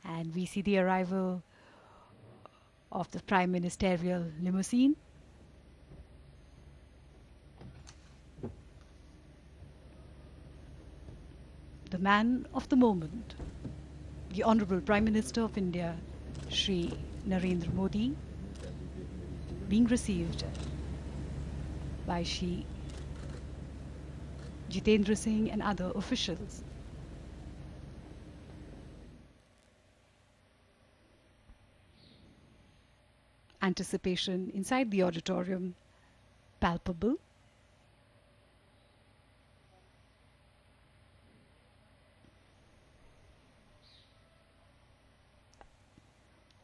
and we see the arrival of the Prime Ministerial limousine. The man of the moment, the Honorable Prime Minister of India, Shri Narendra Modi, being received by Shri Jitendra Singh and other officials. Anticipation inside the auditorium palpable.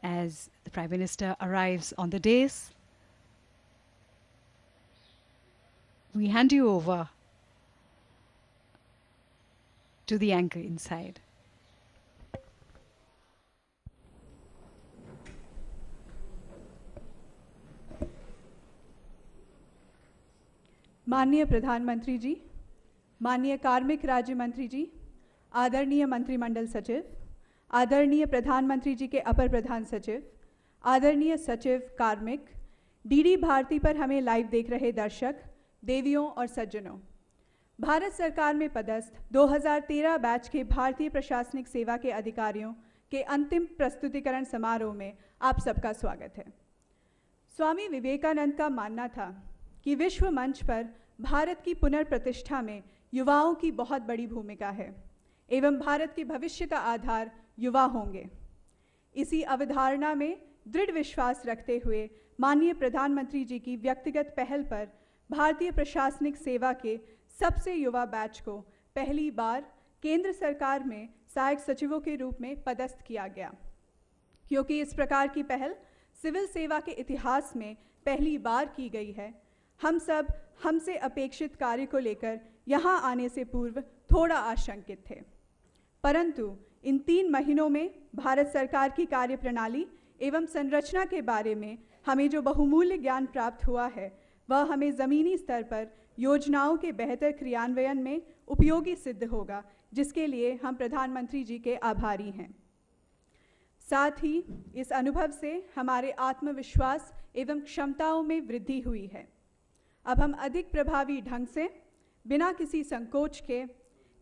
As the Prime Minister arrives on the dais, we hand you over to the anchor inside. माननीय प्रधानमंत्री जी, माननीय कार्मिक राज्य मंत्री जी, आदरणीय मंत्रिमंडल सचिव, आदरणीय प्रधानमंत्री जी के अपर प्रधान सचिव, आदरणीय सचिव कार्मिक, डीडी भारती पर हमें लाइव देख रहे दर्शक, देवियों और सज्जनों, भारत सरकार में पदस्थ 2013 बैच के भारतीय प्रशासनिक सेवा के अधिकारियों के अंतिम प्रस्तुतिकरण समारोह में आप सबका स्वागत है। स्वामी विवेकानंद का मानना था कि विश्व मंच पर भारत की पुनर्प्रतिष्ठा में युवाओं की बहुत बड़ी भूमिका है एवं भारत के भविष्य का आधार युवा होंगे। इसी अवधारणा में दृढ़ विश्वास रखते हुए माननीय प्रधानमंत्री जी की व्यक्तिगत पहल पर भारतीय प्रशासनिक सेवा के सबसे युवा बैच को पहली बार केंद्र सरकार में सहायक सचिवों के रूप में पदस्थ किया गया। क्योंकि इस प्रकार की पहल सिविल सेवा के इतिहास में पहली बार की गई है, हम सब हमसे अपेक्षित कार्य को लेकर यहाँ आने से पूर्व थोड़ा आशंकित थे, परंतु इन 3 महीनों में भारत सरकार की कार्यप्रणाली एवं संरचना के बारे में हमें जो बहुमूल्य ज्ञान प्राप्त हुआ है, वह हमें ज़मीनी स्तर पर योजनाओं के बेहतर क्रियान्वयन में उपयोगी सिद्ध होगा, जिसके लिए हम प्रधानमंत्री जी के आभारी हैं। साथ ही इस अनुभव से हमारे आत्मविश्वास एवं क्षमताओं में वृद्धि हुई है। अब हम अधिक प्रभावी ढंग से बिना किसी संकोच के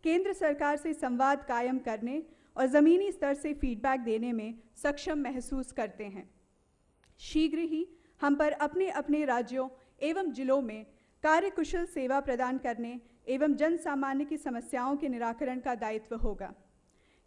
केंद्र सरकार से संवाद कायम करने और ज़मीनी स्तर से फीडबैक देने में सक्षम महसूस करते हैं। शीघ्र ही हम पर अपने अपने राज्यों एवं जिलों में कार्यकुशल सेवा प्रदान करने एवं जन सामान्य की समस्याओं के निराकरण का दायित्व होगा।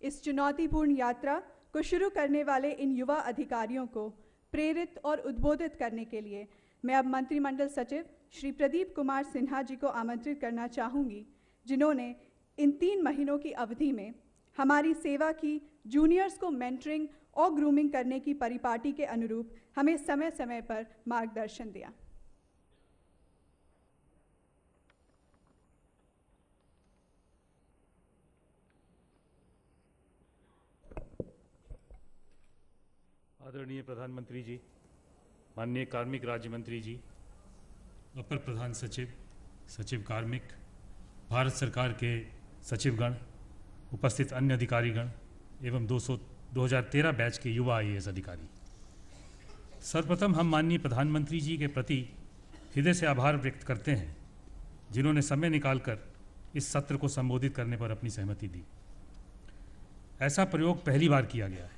इस चुनौतीपूर्ण यात्रा को शुरू करने वाले इन युवा अधिकारियों को प्रेरित और उद्बोधित करने के लिए मैं अब मंत्रिमंडल सचिव श्री प्रदीप कुमार सिन्हा जी को आमंत्रित करना चाहूँगी, जिन्होंने इन 3 महीनों की अवधि में हमारी सेवा की जूनियर्स को मेंटरिंग और ग्रूमिंग करने की परिपाटी के अनुरूप हमें समय समय पर मार्गदर्शन दिया। आदरणीय प्रधानमंत्री जी, माननीय कार्मिक राज्य मंत्री जी, अपर प्रधान सचिव, सचिव कार्मिक, भारत सरकार के सचिवगण, उपस्थित अन्य अधिकारीगण एवं 2013 बैच के युवा IAS अधिकारी, सर्वप्रथम हम माननीय प्रधानमंत्री जी के प्रति हृदय से आभार व्यक्त करते हैं, जिन्होंने समय निकालकर इस सत्र को संबोधित करने पर अपनी सहमति दी। ऐसा प्रयोग पहली बार किया गया है,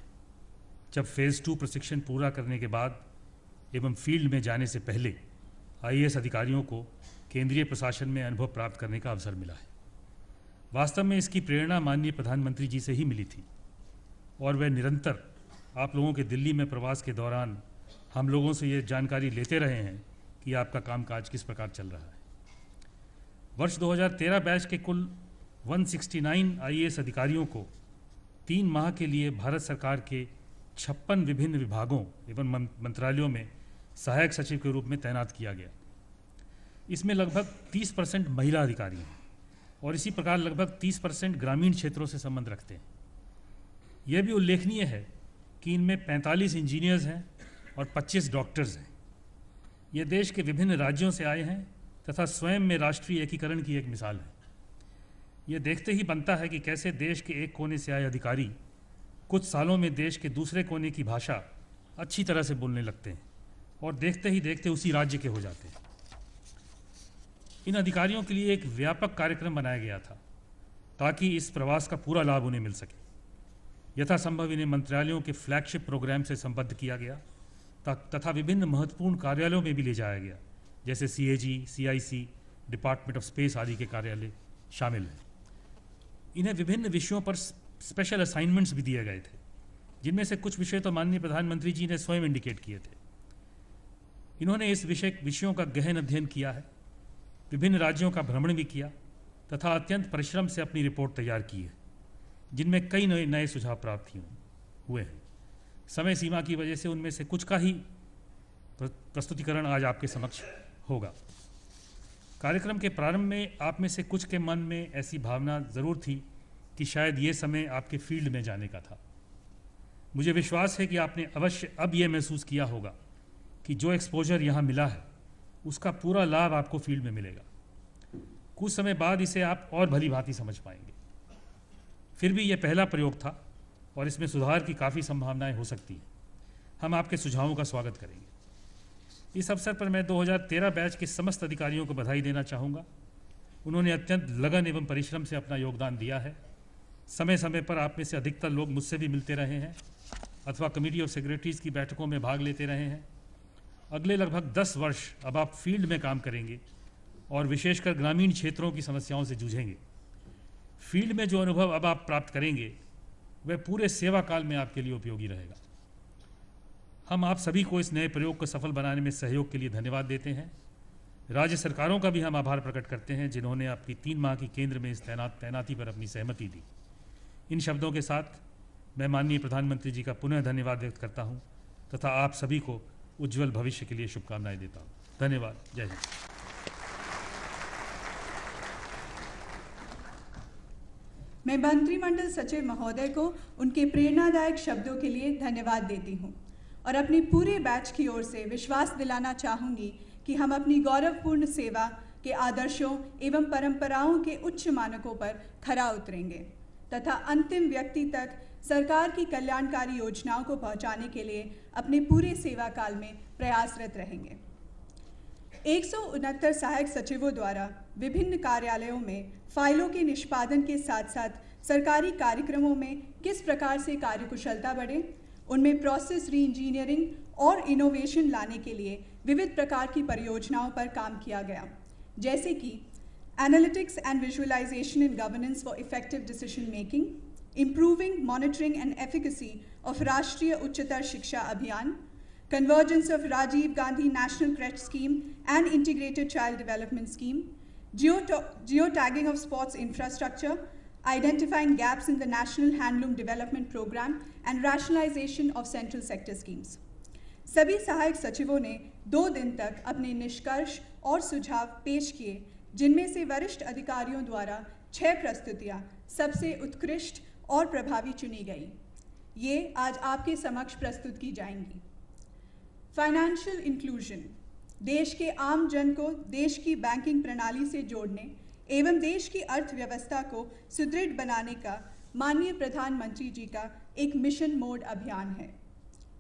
जब फेज़ 2 प्रशिक्षण पूरा करने के बाद एवं फील्ड में जाने से पहले IAS अधिकारियों को केंद्रीय प्रशासन में अनुभव प्राप्त करने का अवसर मिला है। वास्तव में इसकी प्रेरणा माननीय प्रधानमंत्री जी से ही मिली थी और वह निरंतर आप लोगों के दिल्ली में प्रवास के दौरान हम लोगों से ये जानकारी लेते रहे हैं कि आपका कामकाज किस प्रकार चल रहा है। वर्ष 2013 बैच के कुल 169 IAS अधिकारियों को 3 माह के लिए भारत सरकार के 56 विभिन्न विभागों एवं मंत्रालयों में सहायक सचिव के रूप में तैनात किया गया। इसमें लगभग 30% महिला अधिकारी हैं और इसी प्रकार लगभग 30% ग्रामीण क्षेत्रों से संबंध रखते हैं। यह भी उल्लेखनीय है कि इनमें 45 इंजीनियर्स हैं और 25 डॉक्टर्स हैं। ये देश के विभिन्न राज्यों से आए हैं तथा स्वयं में राष्ट्रीय एकीकरण की एक मिसाल है। ये देखते ही बनता है कि कैसे देश के एक कोने से आए अधिकारी कुछ सालों में देश के दूसरे कोने की भाषा अच्छी तरह से बोलने लगते हैं और देखते ही देखते उसी राज्य के हो जाते हैं। इन अधिकारियों के लिए एक व्यापक कार्यक्रम बनाया गया था ताकि इस प्रवास का पूरा लाभ उन्हें मिल सके। यथासंभव इन्हें मंत्रालयों के फ्लैगशिप प्रोग्राम से संबद्ध किया गया तथा विभिन्न महत्वपूर्ण कार्यालयों में भी ले जाया गया, जैसे CAG, CIC, department of space आदि के कार्यालय शामिल हैं। इन्हें विभिन्न विषयों पर स्पेशल असाइनमेंट्स भी दिए गए थे, जिनमें से कुछ विषय तो माननीय प्रधानमंत्री जी ने स्वयं इंडिकेट किए थे। इन्होंने इस विषयों का गहन अध्ययन किया है, विभिन्न राज्यों का भ्रमण भी किया तथा अत्यंत परिश्रम से अपनी रिपोर्ट तैयार की है, जिनमें कई नए सुझाव प्राप्त हुए हैं। समय सीमा की वजह से उनमें से कुछ का ही प्रस्तुतिकरण आज आपके समक्ष होगा। कार्यक्रम के प्रारंभ में आप में से कुछ के मन में ऐसी भावना ज़रूर थी कि शायद ये समय आपके फील्ड में जाने का था। मुझे विश्वास है कि आपने अवश्य अब ये महसूस किया होगा कि जो एक्सपोजर यहाँ मिला है उसका पूरा लाभ आपको फील्ड में मिलेगा। कुछ समय बाद इसे आप और भली भांति समझ पाएंगे। फिर भी यह पहला प्रयोग था और इसमें सुधार की काफ़ी संभावनाएं हो सकती हैं। हम आपके सुझावों का स्वागत करेंगे। इस अवसर पर मैं 2013 बैच के समस्त अधिकारियों को बधाई देना चाहूँगा। उन्होंने अत्यंत लगन एवं परिश्रम से अपना योगदान दिया है। समय समय पर आप में से अधिकतर लोग मुझसे भी मिलते रहे हैं अथवा कमेटी ऑफ सेक्रेटरीज़ की बैठकों में भाग लेते रहे हैं। अगले लगभग 10 वर्ष अब आप फील्ड में काम करेंगे और विशेषकर ग्रामीण क्षेत्रों की समस्याओं से जूझेंगे। फील्ड में जो अनुभव अब आप प्राप्त करेंगे वह पूरे सेवा काल में आपके लिए उपयोगी रहेगा। हम आप सभी को इस नए प्रयोग को सफल बनाने में सहयोग के लिए धन्यवाद देते हैं। राज्य सरकारों का भी हम आभार प्रकट करते हैं जिन्होंने आपकी 3 माह की केंद्र में इस तैनाती पर अपनी सहमति दी। इन शब्दों के साथ मैं माननीय प्रधानमंत्री जी का पुनः धन्यवाद व्यक्त करता हूँ तथा आप सभी को उज्ज्वल भविष्य के लिए शुभकामनाएं देता हूँ। धन्यवाद। जय हिंद। मैं मंत्रिमंडल सचिव महोदय को उनके प्रेरणादायक शब्दों के लिए धन्यवाद देती हूँ और अपने पूरे बैच की ओर से विश्वास दिलाना चाहूँगी कि हम अपनी गौरवपूर्ण सेवा के आदर्शों एवं परंपराओं के उच्च मानकों पर खरा उतरेंगे तथा अंतिम व्यक्ति तक सरकार की कल्याणकारी योजनाओं को पहुंचाने के लिए अपने पूरे सेवा काल में प्रयासरत रहेंगे। 169 सहायक सचिवों द्वारा विभिन्न कार्यालयों में फाइलों के निष्पादन के साथ साथ सरकारी कार्यक्रमों में किस प्रकार से कार्यकुशलता बढ़े, उनमें प्रोसेस री इंजीनियरिंग और इनोवेशन लाने के लिए विविध प्रकार की परियोजनाओं पर काम किया गया, जैसे कि analytics and visualization in governance for effective decision making, improving monitoring and efficacy of राष्ट्रीय उच्चतर शिक्षा अभियान, convergence of Rajiv Gandhi National Crèche Scheme and Integrated Child Development Scheme, geotagging of sports infrastructure, identifying gaps in the National Handloom Development Program and rationalization of central sector schemes. सभी सहायक सचिवों ने 2 दिन तक अपने निष्कर्ष और सुझाव पेश किए, जिनमें से वरिष्ठ अधिकारियों द्वारा 6 प्रस्तुतियां सबसे उत्कृष्ट और प्रभावी चुनी गई। ये आज आपके समक्ष प्रस्तुत की जाएंगी। फाइनेंशियल इंक्लूजन, देश के आम जन को देश की बैंकिंग प्रणाली से जोड़ने एवं देश की अर्थव्यवस्था को सुदृढ़ बनाने का माननीय प्रधानमंत्री जी का एक मिशन मोड अभियान है।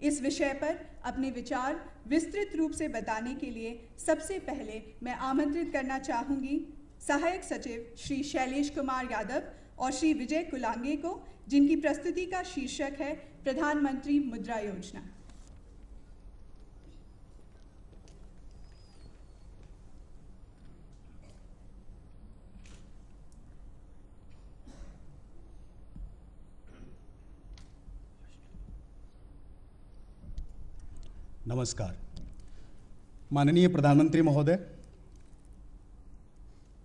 इस विषय पर अपने विचार विस्तृत रूप से बताने के लिए सबसे पहले मैं आमंत्रित करना चाहूँगी सहायक सचिव श्री शैलेश कुमार यादव और श्री विजय कुलांगे को, जिनकी प्रस्तुति का शीर्षक है प्रधानमंत्री मुद्रा योजना। नमस्कार। माननीय प्रधानमंत्री महोदय,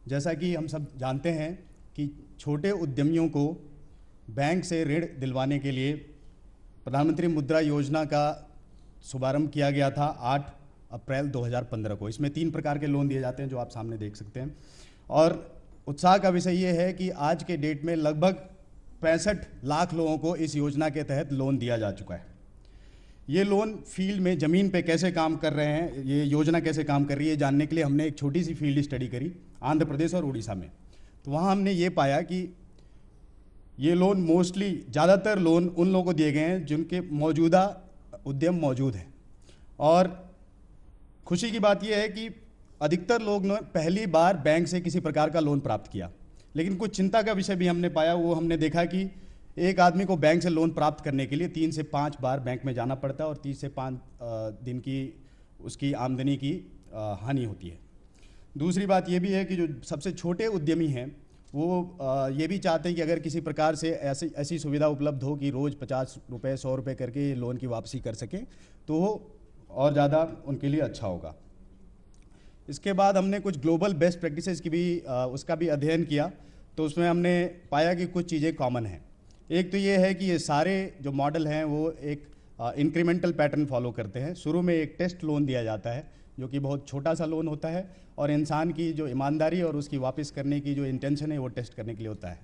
जैसा कि हम सब जानते हैं कि छोटे उद्यमियों को बैंक से ऋण दिलवाने के लिए प्रधानमंत्री मुद्रा योजना का शुभारंभ किया गया था 8 अप्रैल 2015 को। इसमें 3 प्रकार के लोन दिए जाते हैं जो आप सामने देख सकते हैं और उत्साह का विषय ये है कि आज के डेट में लगभग 65 लाख लोगों को इस योजना के तहत लोन दिया जा चुका है। ये लोन फील्ड में ज़मीन पे कैसे काम कर रहे हैं, ये योजना कैसे काम कर रही है, जानने के लिए हमने एक छोटी सी फील्ड स्टडी करी आंध्र प्रदेश और उड़ीसा में। तो वहाँ हमने ये पाया कि ये लोन मोस्टली ज़्यादातर लोन उन लोगों को दिए गए हैं जिनके मौजूदा उद्यम मौजूद हैं। और खुशी की बात यह है कि अधिकतर लोग ने पहली बार बैंक से किसी प्रकार का लोन प्राप्त किया। लेकिन कुछ चिंता का विषय भी हमने पाया, वो हमने देखा कि एक आदमी को बैंक से लोन प्राप्त करने के लिए 3 से 5 बार बैंक में जाना पड़ता है और 30 से 5 दिन की उसकी आमदनी की हानि होती है। दूसरी बात ये भी है कि जो सबसे छोटे उद्यमी हैं वो ये भी चाहते हैं कि अगर किसी प्रकार से ऐसी सुविधा उपलब्ध हो कि रोज़ 50 रुपये 100 रुपये करके लोन की वापसी कर सकें तो वो और ज़्यादा उनके लिए अच्छा होगा। इसके बाद हमने कुछ ग्लोबल बेस्ट प्रैक्टिसेस की भी उसका भी अध्ययन किया, तो उसमें हमने पाया कि कुछ चीज़ें कॉमन हैं। एक तो ये है कि ये सारे जो मॉडल हैं वो एक इंक्रीमेंटल पैटर्न फॉलो करते हैं। शुरू में एक टेस्ट लोन दिया जाता है जो कि बहुत छोटा सा लोन होता है और इंसान की जो ईमानदारी और उसकी वापस करने की जो इंटेंशन है वो टेस्ट करने के लिए होता है।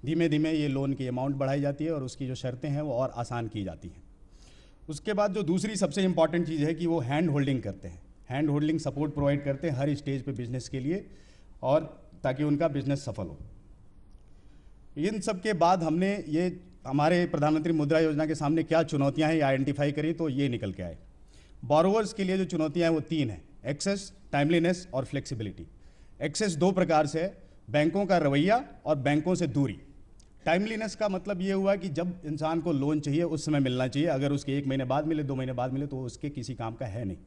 धीमे धीमे ये लोन की अमाउंट बढ़ाई जाती है और उसकी जो शर्तें हैं वो और आसान की जाती हैं। उसके बाद जो दूसरी सबसे इम्पॉर्टेंट चीज़ है कि वो हैंड होल्डिंग करते हैं, हैंड होल्डिंग सपोर्ट प्रोवाइड करते हैं हर स्टेज पे बिजनेस के लिए, और ताकि उनका बिजनेस सफल हो। इन सब के बाद हमने ये हमारे प्रधानमंत्री मुद्रा योजना के सामने क्या चुनौतियां हैं ये आइडेंटिफाई करी, तो ये निकल के आए। बोरोवर्स के लिए जो चुनौतियां हैं वो 3 हैं: एक्सेस, टाइमलीनेस और फ्लेक्सिबिलिटी। एक्सेस 2 प्रकार से है, बैंकों का रवैया और बैंकों से दूरी। टाइमलीनेस का मतलब ये हुआ कि जब इंसान को लोन चाहिए उस समय मिलना चाहिए, अगर उसके 1 महीने बाद मिले 2 महीने बाद मिले तो उसके किसी काम का है नहीं।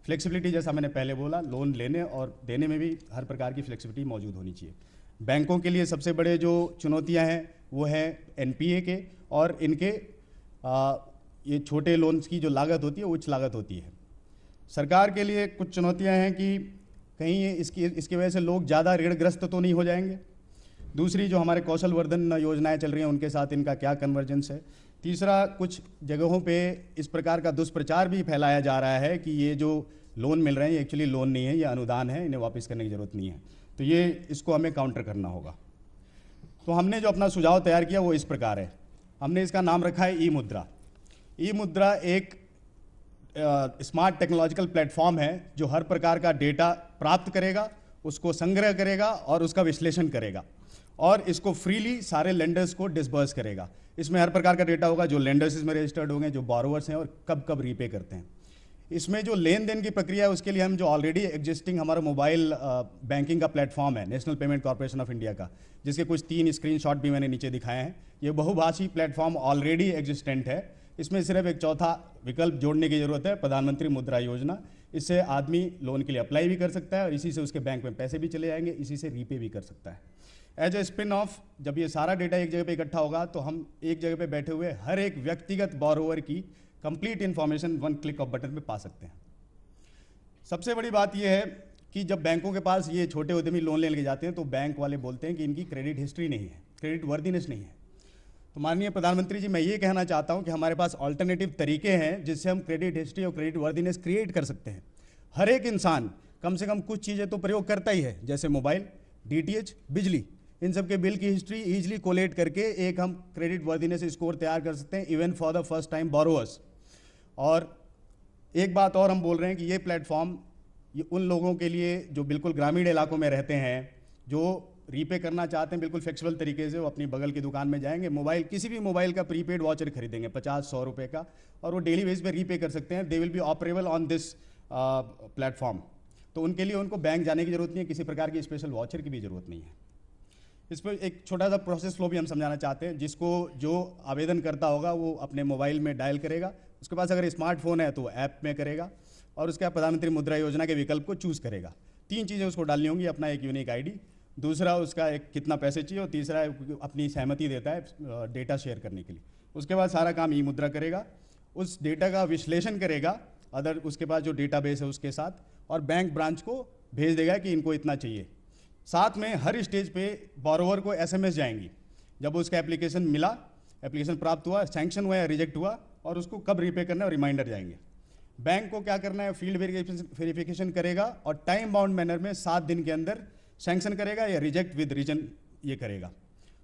फ्लेक्सिबिलिटी जैसा मैंने पहले बोला, लोन लेने और देने में भी हर प्रकार की फ्लेक्सिबिलिटी मौजूद होनी चाहिए। बैंकों के लिए सबसे बड़े जो चुनौतियां हैं वो है एनपीए के, और इनके ये छोटे लोन्स की जो लागत होती है उच्च लागत होती है। सरकार के लिए कुछ चुनौतियां हैं कि कहीं इसकी वजह से लोग ज़्यादा ऋणग्रस्त तो नहीं हो जाएंगे। दूसरी जो हमारे कौशल वर्धन योजनाएं चल रही हैं उनके साथ इनका क्या कन्वर्जेंस है। तीसरा, कुछ जगहों पे इस प्रकार का दुष्प्रचार भी फैलाया जा रहा है कि ये जो लोन मिल रहे हैं ये एक्चुअली लोन नहीं है, ये अनुदान है, इन्हें वापस करने की ज़रूरत नहीं है। तो ये इसको हमें काउंटर करना होगा। तो हमने जो अपना सुझाव तैयार किया वो इस प्रकार है। हमने इसका नाम रखा है ई मुद्रा। ई मुद्रा एक स्मार्ट टेक्नोलॉजिकल प्लेटफॉर्म है जो हर प्रकार का डेटा प्राप्त करेगा, उसको संग्रह करेगा और उसका विश्लेषण करेगा, और इसको फ्रीली सारे लेंडर्स को डिसबर्स करेगा। इसमें हर प्रकार का डेटा होगा जो लेंडर्स इसमें रजिस्टर्ड होंगे, जो बोरोवर्स हैं और कब कब रीपे करते हैं। इसमें जो लेन देन की प्रक्रिया है उसके लिए हम जो ऑलरेडी एग्जिस्टिंग हमारा मोबाइल बैंकिंग का प्लेटफॉर्म है national payment corporation of India का, जिसके कुछ 3 स्क्रीनशॉट भी मैंने नीचे दिखाए हैं। ये बहुभाषी प्लेटफॉर्म ऑलरेडी एग्जिस्टेंट है। इसमें सिर्फ एक चौथा विकल्प जोड़ने की जरूरत है, प्रधानमंत्री मुद्रा योजना। इससे आदमी लोन के लिए अप्लाई भी कर सकता है और इसी से उसके बैंक में पैसे भी चले जाएंगे, इसी से रीपे भी कर सकता है। एज ए स्पिन ऑफ, जब ये सारा डेटा एक जगह पे इकट्ठा होगा तो हम एक जगह पे बैठे हुए हर एक व्यक्तिगत बोरोवर की complete information 1 click off button पे पा सकते हैं। सबसे बड़ी बात यह है कि जब बैंकों के पास ये छोटे उद्यमी लोन लेने के जाते हैं तो बैंक वाले बोलते हैं कि इनकी क्रेडिट हिस्ट्री नहीं है, क्रेडिट वर्दीनेस नहीं है। तो माननीय प्रधानमंत्री जी, मैं ये कहना चाहता हूँ कि हमारे पास ऑल्टरनेटिव तरीके हैं जिससे हम क्रेडिट हिस्ट्री और क्रेडिट वर्दीनेस क्रिएट कर सकते हैं। हर एक इंसान कम से कम कुछ चीज़ें तो प्रयोग करता ही है, जैसे मोबाइल, डीटीएच, बिजली, इन सब के बिल की हिस्ट्री ईजिली कोलेट करके एक हम क्रेडिट वर्दीनेस स्कोर तैयार कर सकते हैं, even for the first time borrowers. और एक बात और हम बोल रहे हैं कि ये प्लेटफॉर्म ये उन लोगों के लिए जो बिल्कुल ग्रामीण इलाकों में रहते हैं, जो रीपे करना चाहते हैं बिल्कुल फ्लेक्सिबल तरीके से, वो अपनी बगल की दुकान में जाएंगे, मोबाइल किसी भी मोबाइल का प्रीपेड वॉचर खरीदेंगे 50-100 रुपये का, और वो डेली बेस पे रीपे कर सकते हैं। They will be operable on this platform. तो उनके लिए उनको बैंक जाने की जरूरत नहीं है, किसी प्रकार की स्पेशल वॉचर की भी जरूरत नहीं है। इस पर एक छोटा सा प्रोसेस फ्लो भी हम समझाना चाहते हैं, जिसको जो आवेदन करता होगा वो अपने मोबाइल में डायल करेगा, उसके पास अगर स्मार्टफोन है तो ऐप में करेगा, और उसके बाद प्रधानमंत्री मुद्रा योजना के विकल्प को चूज़ करेगा। 3 चीज़ें उसको डालनी होंगी, अपना एक यूनिक आईडी, दूसरा उसका एक कितना पैसे चाहिए, और तीसरा अपनी सहमति देता है डेटा शेयर करने के लिए। उसके बाद सारा काम ई मुद्रा करेगा, उस डेटा का विश्लेषण करेगा अदर उसके पास जो डेटाबेस है उसके साथ, और बैंक ब्रांच को भेज देगा कि इनको इतना चाहिए। साथ में हर स्टेज पे बोरोवर को एसएमएस जाएंगी, जब उसका एप्लीकेशन मिला, एप्लीकेशन प्राप्त हुआ, सैंक्शन हुआ या रिजेक्ट हुआ, और उसको कब रीपे करना है और रिमाइंडर जाएंगे। बैंक को क्या करना है, फील्ड वेरिफिकेशन करेगा और टाइम बाउंड मैनर में 7 दिन के अंदर सैंक्शन करेगा या रिजेक्ट विद रीजन ये करेगा।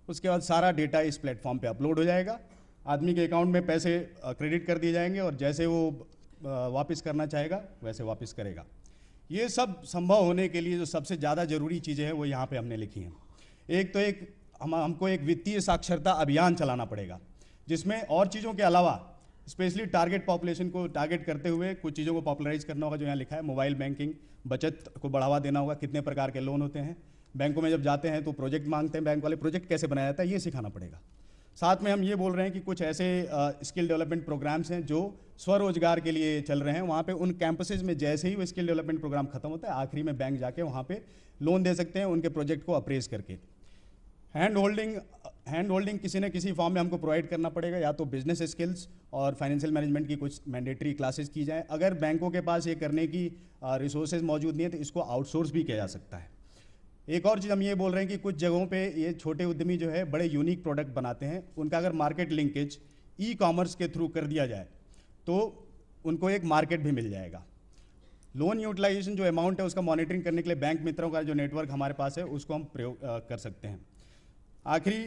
उसके बाद सारा डेटा इस प्लेटफॉर्म पे अपलोड हो जाएगा, आदमी के अकाउंट में पैसे क्रेडिट कर दिए जाएंगे, और जैसे वो वापस करना चाहेगा वैसे वापस करेगा। ये सब संभव होने के लिए जो सबसे ज़्यादा ज़रूरी चीज़ें हैं वो यहाँ पे हमने लिखी हैं। एक तो एक हमको एक वित्तीय साक्षरता अभियान चलाना पड़ेगा, जिसमें और चीज़ों के अलावा स्पेशली टारगेट पॉपुलेशन को टारगेट करते हुए कुछ चीज़ों को पॉपुलराइज करना होगा। जो यहाँ लिखा है, मोबाइल बैंकिंग, बचत को बढ़ावा देना होगा, कितने प्रकार के लोन होते हैं, बैंकों में जब जाते हैं तो प्रोजेक्ट मांगते हैं, बैंक वाले प्रोजेक्ट कैसे बनाया जाता है ये सिखाना पड़ेगा। साथ में हम ये बोल रहे हैं कि कुछ ऐसे स्किल डेवलपमेंट प्रोग्राम्स हैं जो स्वरोजगार के लिए चल रहे हैं। वहाँ पे उन कैंपसेज में जैसे ही वो स्किल डेवलपमेंट प्रोग्राम खत्म होता है, आखिरी में बैंक जाके वहाँ पे लोन दे सकते हैं उनके प्रोजेक्ट को अप्रेज करके। हैंड होल्डिंग किसी न किसी फॉर्म में हमको प्रोवाइड करना पड़ेगा, या तो बिजनेस स्किल्स और फाइनेंशियल मैनेजमेंट की कुछ मैंडेटरी क्लासेस की जाएँ। अगर बैंकों के पास ये करने की रिसोर्सेज मौजूद नहीं है तो इसको आउटसोर्स भी किया जा सकता है। एक और चीज़ हम ये बोल रहे हैं कि कुछ जगहों पे ये छोटे उद्यमी जो है बड़े यूनिक प्रोडक्ट बनाते हैं, उनका अगर मार्केट लिंकेज ई कॉमर्स के थ्रू कर दिया जाए तो उनको एक मार्केट भी मिल जाएगा। लोन यूटिलाइजेशन जो अमाउंट है उसका मॉनिटरिंग करने के लिए बैंक मित्रों का जो नेटवर्क हमारे पास है उसको हम प्रयोग कर सकते हैं। आखिरी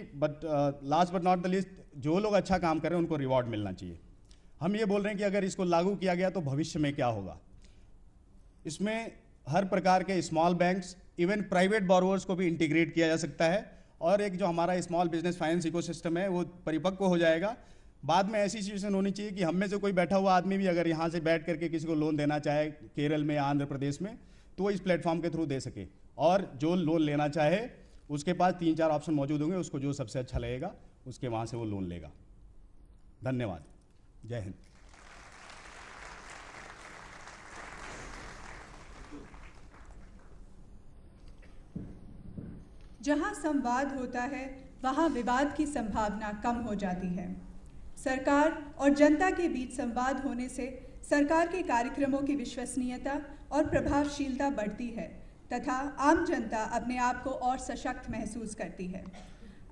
last but not the list, जो लोग अच्छा काम कर रहे हैं उनको रिवॉर्ड मिलना चाहिए। हम ये बोल रहे हैं कि अगर इसको लागू किया गया तो भविष्य में क्या होगा। इसमें हर प्रकार के small banks, even private borrowers को भी इंटीग्रेट किया जा सकता है, और एक जो हमारा स्मॉल बिजनेस फाइनेंस इकोसिस्टम है वो परिपक्व हो जाएगा। बाद में ऐसी सिचुएशन होनी चाहिए कि हम में से कोई बैठा हुआ आदमी भी अगर यहाँ से बैठ करके किसी को लोन देना चाहे केरल में, आंध्र प्रदेश में, तो वो इस प्लेटफॉर्म के थ्रू दे सके, और जो लोन लेना चाहे उसके पास 3-4 ऑप्शन मौजूद होंगे, उसको जो सबसे अच्छा लगेगा उसके वहाँ से वो लोन लेगा। धन्यवाद। जय हिंद। जहां संवाद होता है वहां विवाद की संभावना कम हो जाती है। सरकार और जनता के बीच संवाद होने से सरकार के कार्यक्रमों की विश्वसनीयता और प्रभावशीलता बढ़ती है तथा आम जनता अपने आप को और सशक्त महसूस करती है।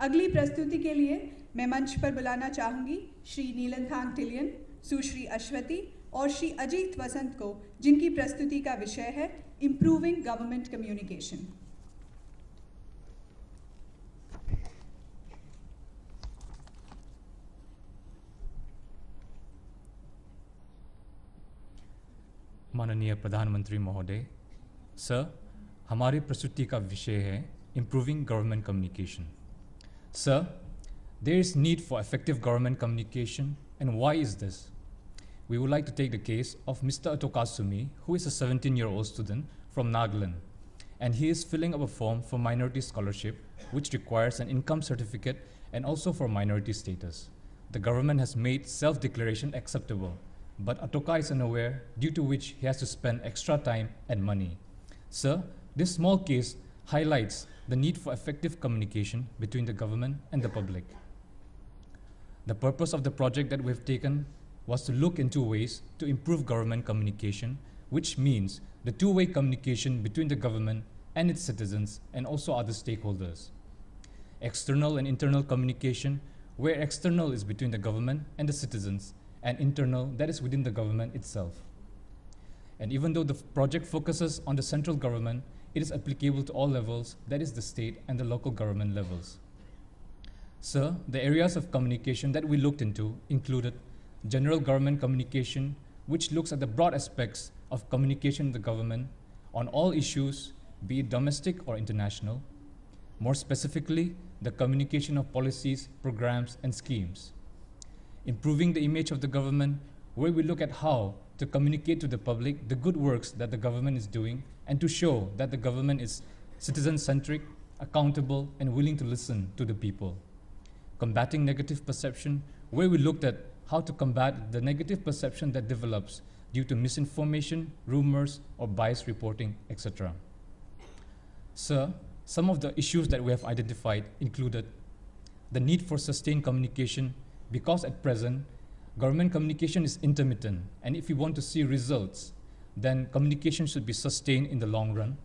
अगली प्रस्तुति के लिए मैं मंच पर बुलाना चाहूँगी श्री नीलनथांग टिलियन, सुश्री अश्वती और श्री अजीत वसंत को, जिनकी प्रस्तुति का विषय है इम्प्रूविंग गवर्नमेंट कम्युनिकेशन। माननीय प्रधानमंत्री महोदय, सर, हमारी प्रस्तुति का विषय है improving government communication. Sir, there is need for effective government communication, and why is this? We would like to take the case of Mr. Atokasumi, who is a 17-year-old student from Nagaland, and he is filling up a form for minority scholarship, which requires an income certificate and also for minority status. The government has made self-declaration acceptable, but Atoka is unaware, due to which he has to spend extra time and money. Sir, this small case highlights the need for effective communication between the government and the public. The purpose of the project that we've taken was to look into ways to improve government communication, which means the two-way communication between the government and its citizens and also other stakeholders. External and internal communication, where external is between the government and the citizens, and internal, that is within the government itself. And even though the project focuses on the central government, it is applicable to all levels, that is the state and the local government levels. Sir, the areas of communication that we looked into included general government communication, which looks at the broad aspects of communication in the government on all issues, be it domestic or international. More specifically, the communication of policies, programs, and schemes. Improving the image of the government, where we look at how to communicate to the public the good works that the government is doing and to show that the government is citizen-centric, accountable, and willing to listen to the people. Combating negative perception, where we looked at how to combat the negative perception that develops due to misinformation, rumors, or biased reporting, etc. Sir, some of the issues that we have identified included the need for sustained communication, because at present, government communication is intermittent, and if we want to see results, then communication should be sustained in the long run.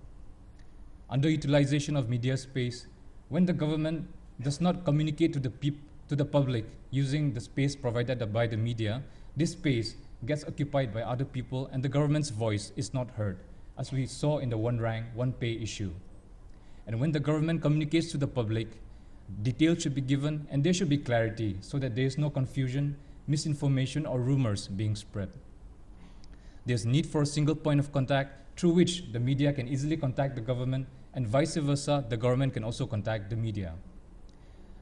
Underutilization of media space, when the government does not communicate to the public using the space provided by the media, this space gets occupied by other people and the government's voice is not heard, as we saw in the one rank, one pay issue. And when the government communicates to the public, details should be given and there should be clarity so that there is no confusion, misinformation, or rumors being spread. There's need for a single point of contact through which the media can easily contact the government, and vice versa, the government can also contact the media.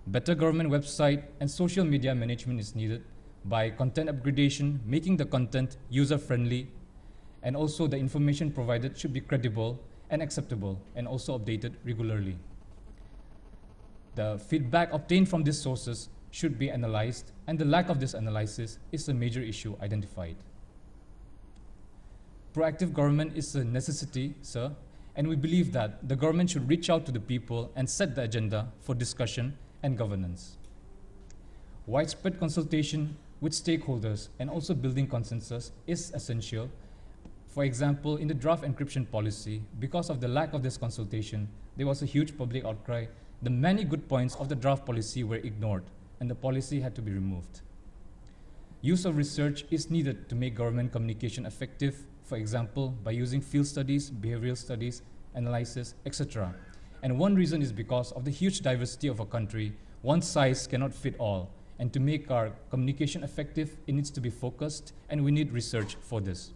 Better government website and social media management is needed by content upgradation, making the content user-friendly, and also the information provided should be credible and acceptable and also updated regularly. The feedback obtained from these sources should be analyzed, and the lack of this analysis is a major issue identified. Proactive government is a necessity, sir, and we believe that the government should reach out to the people and set the agenda for discussion and governance. Widespread consultation with stakeholders and also building consensus is essential. For example, in the draft encryption policy, because of the lack of this consultation, there was a huge public outcry. The many good points of the draft policy were ignored, and the policy had to be removed. Use of research is needed to make government communication effective, for example, by using field studies, behavioral studies, analysis, etc. And one reason is because of the huge diversity of a country. One size cannot fit all. And to make our communication effective, it needs to be focused, and we need research for this.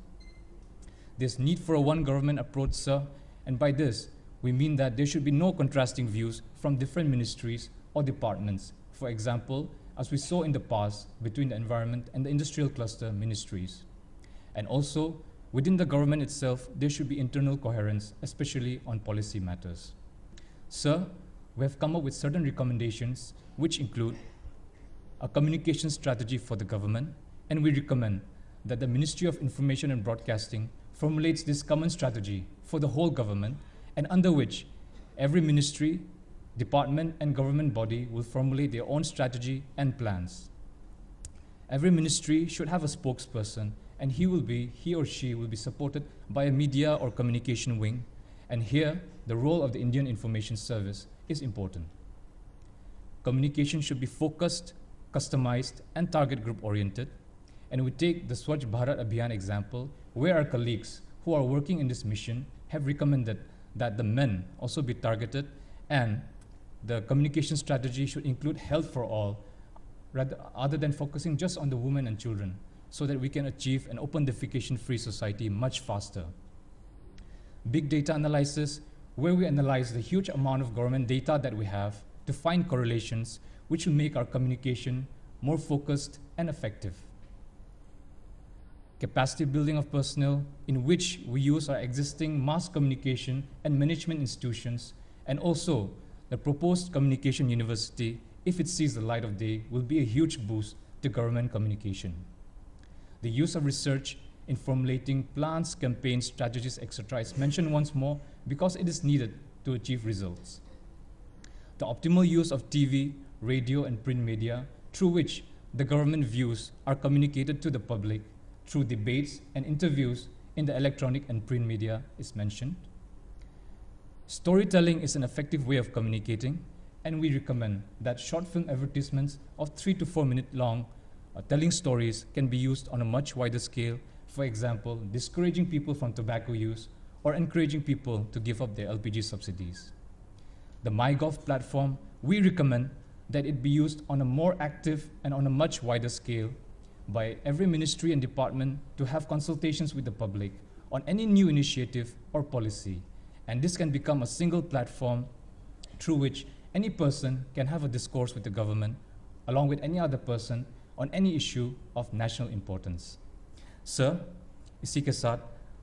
There's need for a one government approach, sir, and by this, we mean that there should be no contrasting views from different ministries or departments. For example, as we saw in the past between the environment and the industrial cluster ministries. And also, within the government itself, there should be internal coherence, especially on policy matters. Sir, we have come up with certain recommendations which include a communication strategy for the government, and we recommend that the Ministry of Information and Broadcasting formulates this common strategy for the whole government, and under which every ministry, department, and government body will formulate their own strategy and plans. Every ministry should have a spokesperson, and he or she will be supported by a media or communication wing, and here the role of the Indian Information Service is important. Communication should be focused, customized, and target group oriented, and we take the Swachh Bharat Abhiyan example, where our colleagues who are working in this mission have recommended that the men also be targeted, and the communication strategy should include health for all, rather than focusing just on the women and children, so that we can achieve an open defecation-free society much faster. Big data analysis, where we analyze the huge amount of government data that we have to find correlations which will make our communication more focused and effective. Capacity building of personnel, in which we use our existing mass communication and management institutions, and also the proposed communication university, if it sees the light of day, will be a huge boost to government communication. The use of research in formulating plans, campaigns, strategies, etc. is mentioned once more because it is needed to achieve results. The optimal use of TV, radio, and print media, through which the government views are communicated to the public through debates and interviews in the electronic and print media, is mentioned. Storytelling is an effective way of communicating, and we recommend that short film advertisements of 3 to 4 minute long telling stories can be used on a much wider scale, for example, discouraging people from tobacco use or encouraging people to give up their LPG subsidies. The MyGov platform, we recommend that it be used on a more active and on a much wider scale by every ministry and department to have consultations with the public on any new initiative or policy. And this can become a single platform through which any person can have a discourse with the government along with any other person on any issue of national importance. Sir, इसी के साथ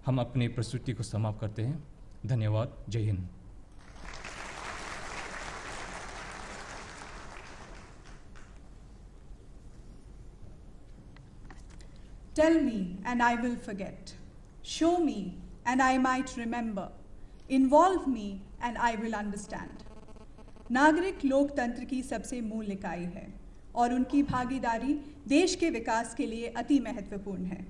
हम अपनी प्रस्तुति को समाप्त करते हैं। धन्यवाद। जय Hind. Tell me, and I will forget. Show me, and I might remember. Involve me, and I will understand. नागरिक लोकतंत्र की सबसे मूल इकाई है और उनकी भागीदारी देश के विकास के लिए अति महत्वपूर्ण है।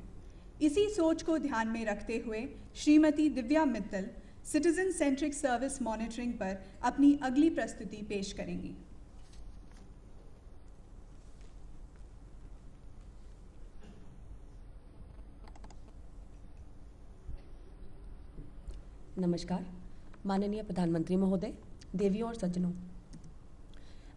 इसी सोच को ध्यान में रखते हुए Shrimati Divya Mittal citizen centric service monitoring पर अपनी अगली प्रस्तुति पेश करेंगी। नमस्कार, माननीय प्रधानमंत्री महोदय, देवियों और सज्जनों।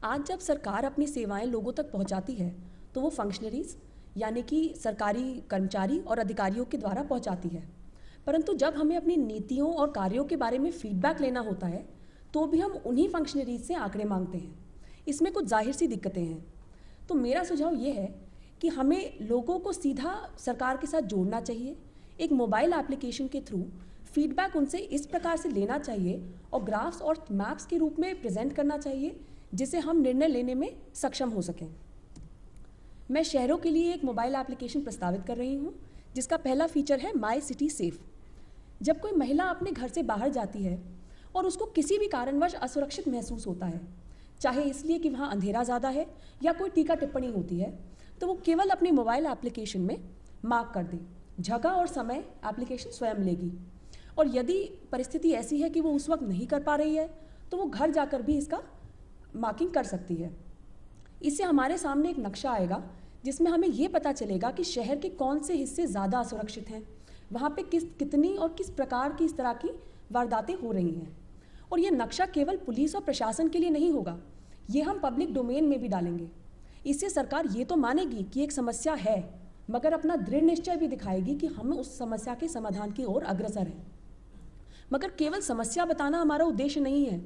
आज जब सरकार अपनी सेवाएं लोगों तक पहुंचाती है तो वो फंक्शनरीज यानी कि सरकारी कर्मचारी और अधिकारियों के द्वारा पहुंचाती है, परंतु जब हमें अपनी नीतियों और कार्यों के बारे में फीडबैक लेना होता है तो भी हम उन्हीं फंक्शनरीज से आंकड़े मांगते हैं। इसमें कुछ जाहिर सी दिक्कतें हैं। तो मेरा सुझाव ये है कि हमें लोगों को सीधा सरकार के साथ जोड़ना चाहिए। एक मोबाइल एप्लीकेशन के थ्रू फीडबैक उनसे इस प्रकार से लेना चाहिए और ग्राफ्स और मैप्स के रूप में प्रेजेंट करना चाहिए, जिससे हम निर्णय लेने में सक्षम हो सकें। मैं शहरों के लिए एक मोबाइल एप्लीकेशन प्रस्तावित कर रही हूँ, जिसका पहला फीचर है माई सिटी सेफ। जब कोई महिला अपने घर से बाहर जाती है और उसको किसी भी कारणवश असुरक्षित महसूस होता है, चाहे इसलिए कि वहाँ अंधेरा ज़्यादा है या कोई टीका टिप्पणी होती है, तो वो केवल अपनी मोबाइल एप्लीकेशन में मार्क कर दे। जगह और समय एप्लीकेशन स्वयं लेगी, और यदि परिस्थिति ऐसी है कि वो उस वक्त नहीं कर पा रही है तो वो घर जाकर भी इसका मार्किंग कर सकती है। इससे हमारे सामने एक नक्शा आएगा जिसमें हमें ये पता चलेगा कि शहर के कौन से हिस्से ज़्यादा असुरक्षित हैं, वहाँ पे कितनी और किस प्रकार की इस तरह की वारदातें हो रही हैं। और ये नक्शा केवल पुलिस और प्रशासन के लिए नहीं होगा, ये हम पब्लिक डोमेन में भी डालेंगे। इससे सरकार ये तो मानेगी कि एक समस्या है, मगर अपना दृढ़ निश्चय भी दिखाएगी कि हम उस समस्या के समाधान की ओर अग्रसर हैं। मगर केवल समस्या बताना हमारा उद्देश्य नहीं है।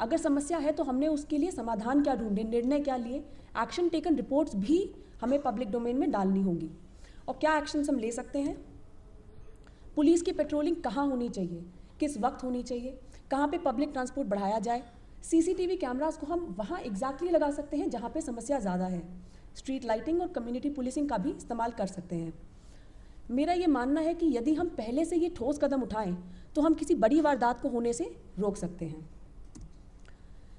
अगर समस्या है तो हमने उसके लिए समाधान क्या ढूंढे, निर्णय क्या लिए, एक्शन टेकन रिपोर्ट्स भी हमें पब्लिक डोमेन में डालनी होंगी। और क्या एक्शंस हम ले सकते हैं? पुलिस की पेट्रोलिंग कहाँ होनी चाहिए, किस वक्त होनी चाहिए, कहाँ पे पब्लिक ट्रांसपोर्ट बढ़ाया जाए। सीसीटीवी कैमरास को हम वहाँ एग्जैक्टली लगा सकते हैं जहाँ पे समस्या ज़्यादा है। स्ट्रीट लाइटिंग और कम्युनिटी पुलिसिंग का भी इस्तेमाल कर सकते हैं। मेरा ये मानना है कि यदि हम पहले से ये ठोस कदम उठाएं तो हम किसी बड़ी वारदात को होने से रोक सकते हैं।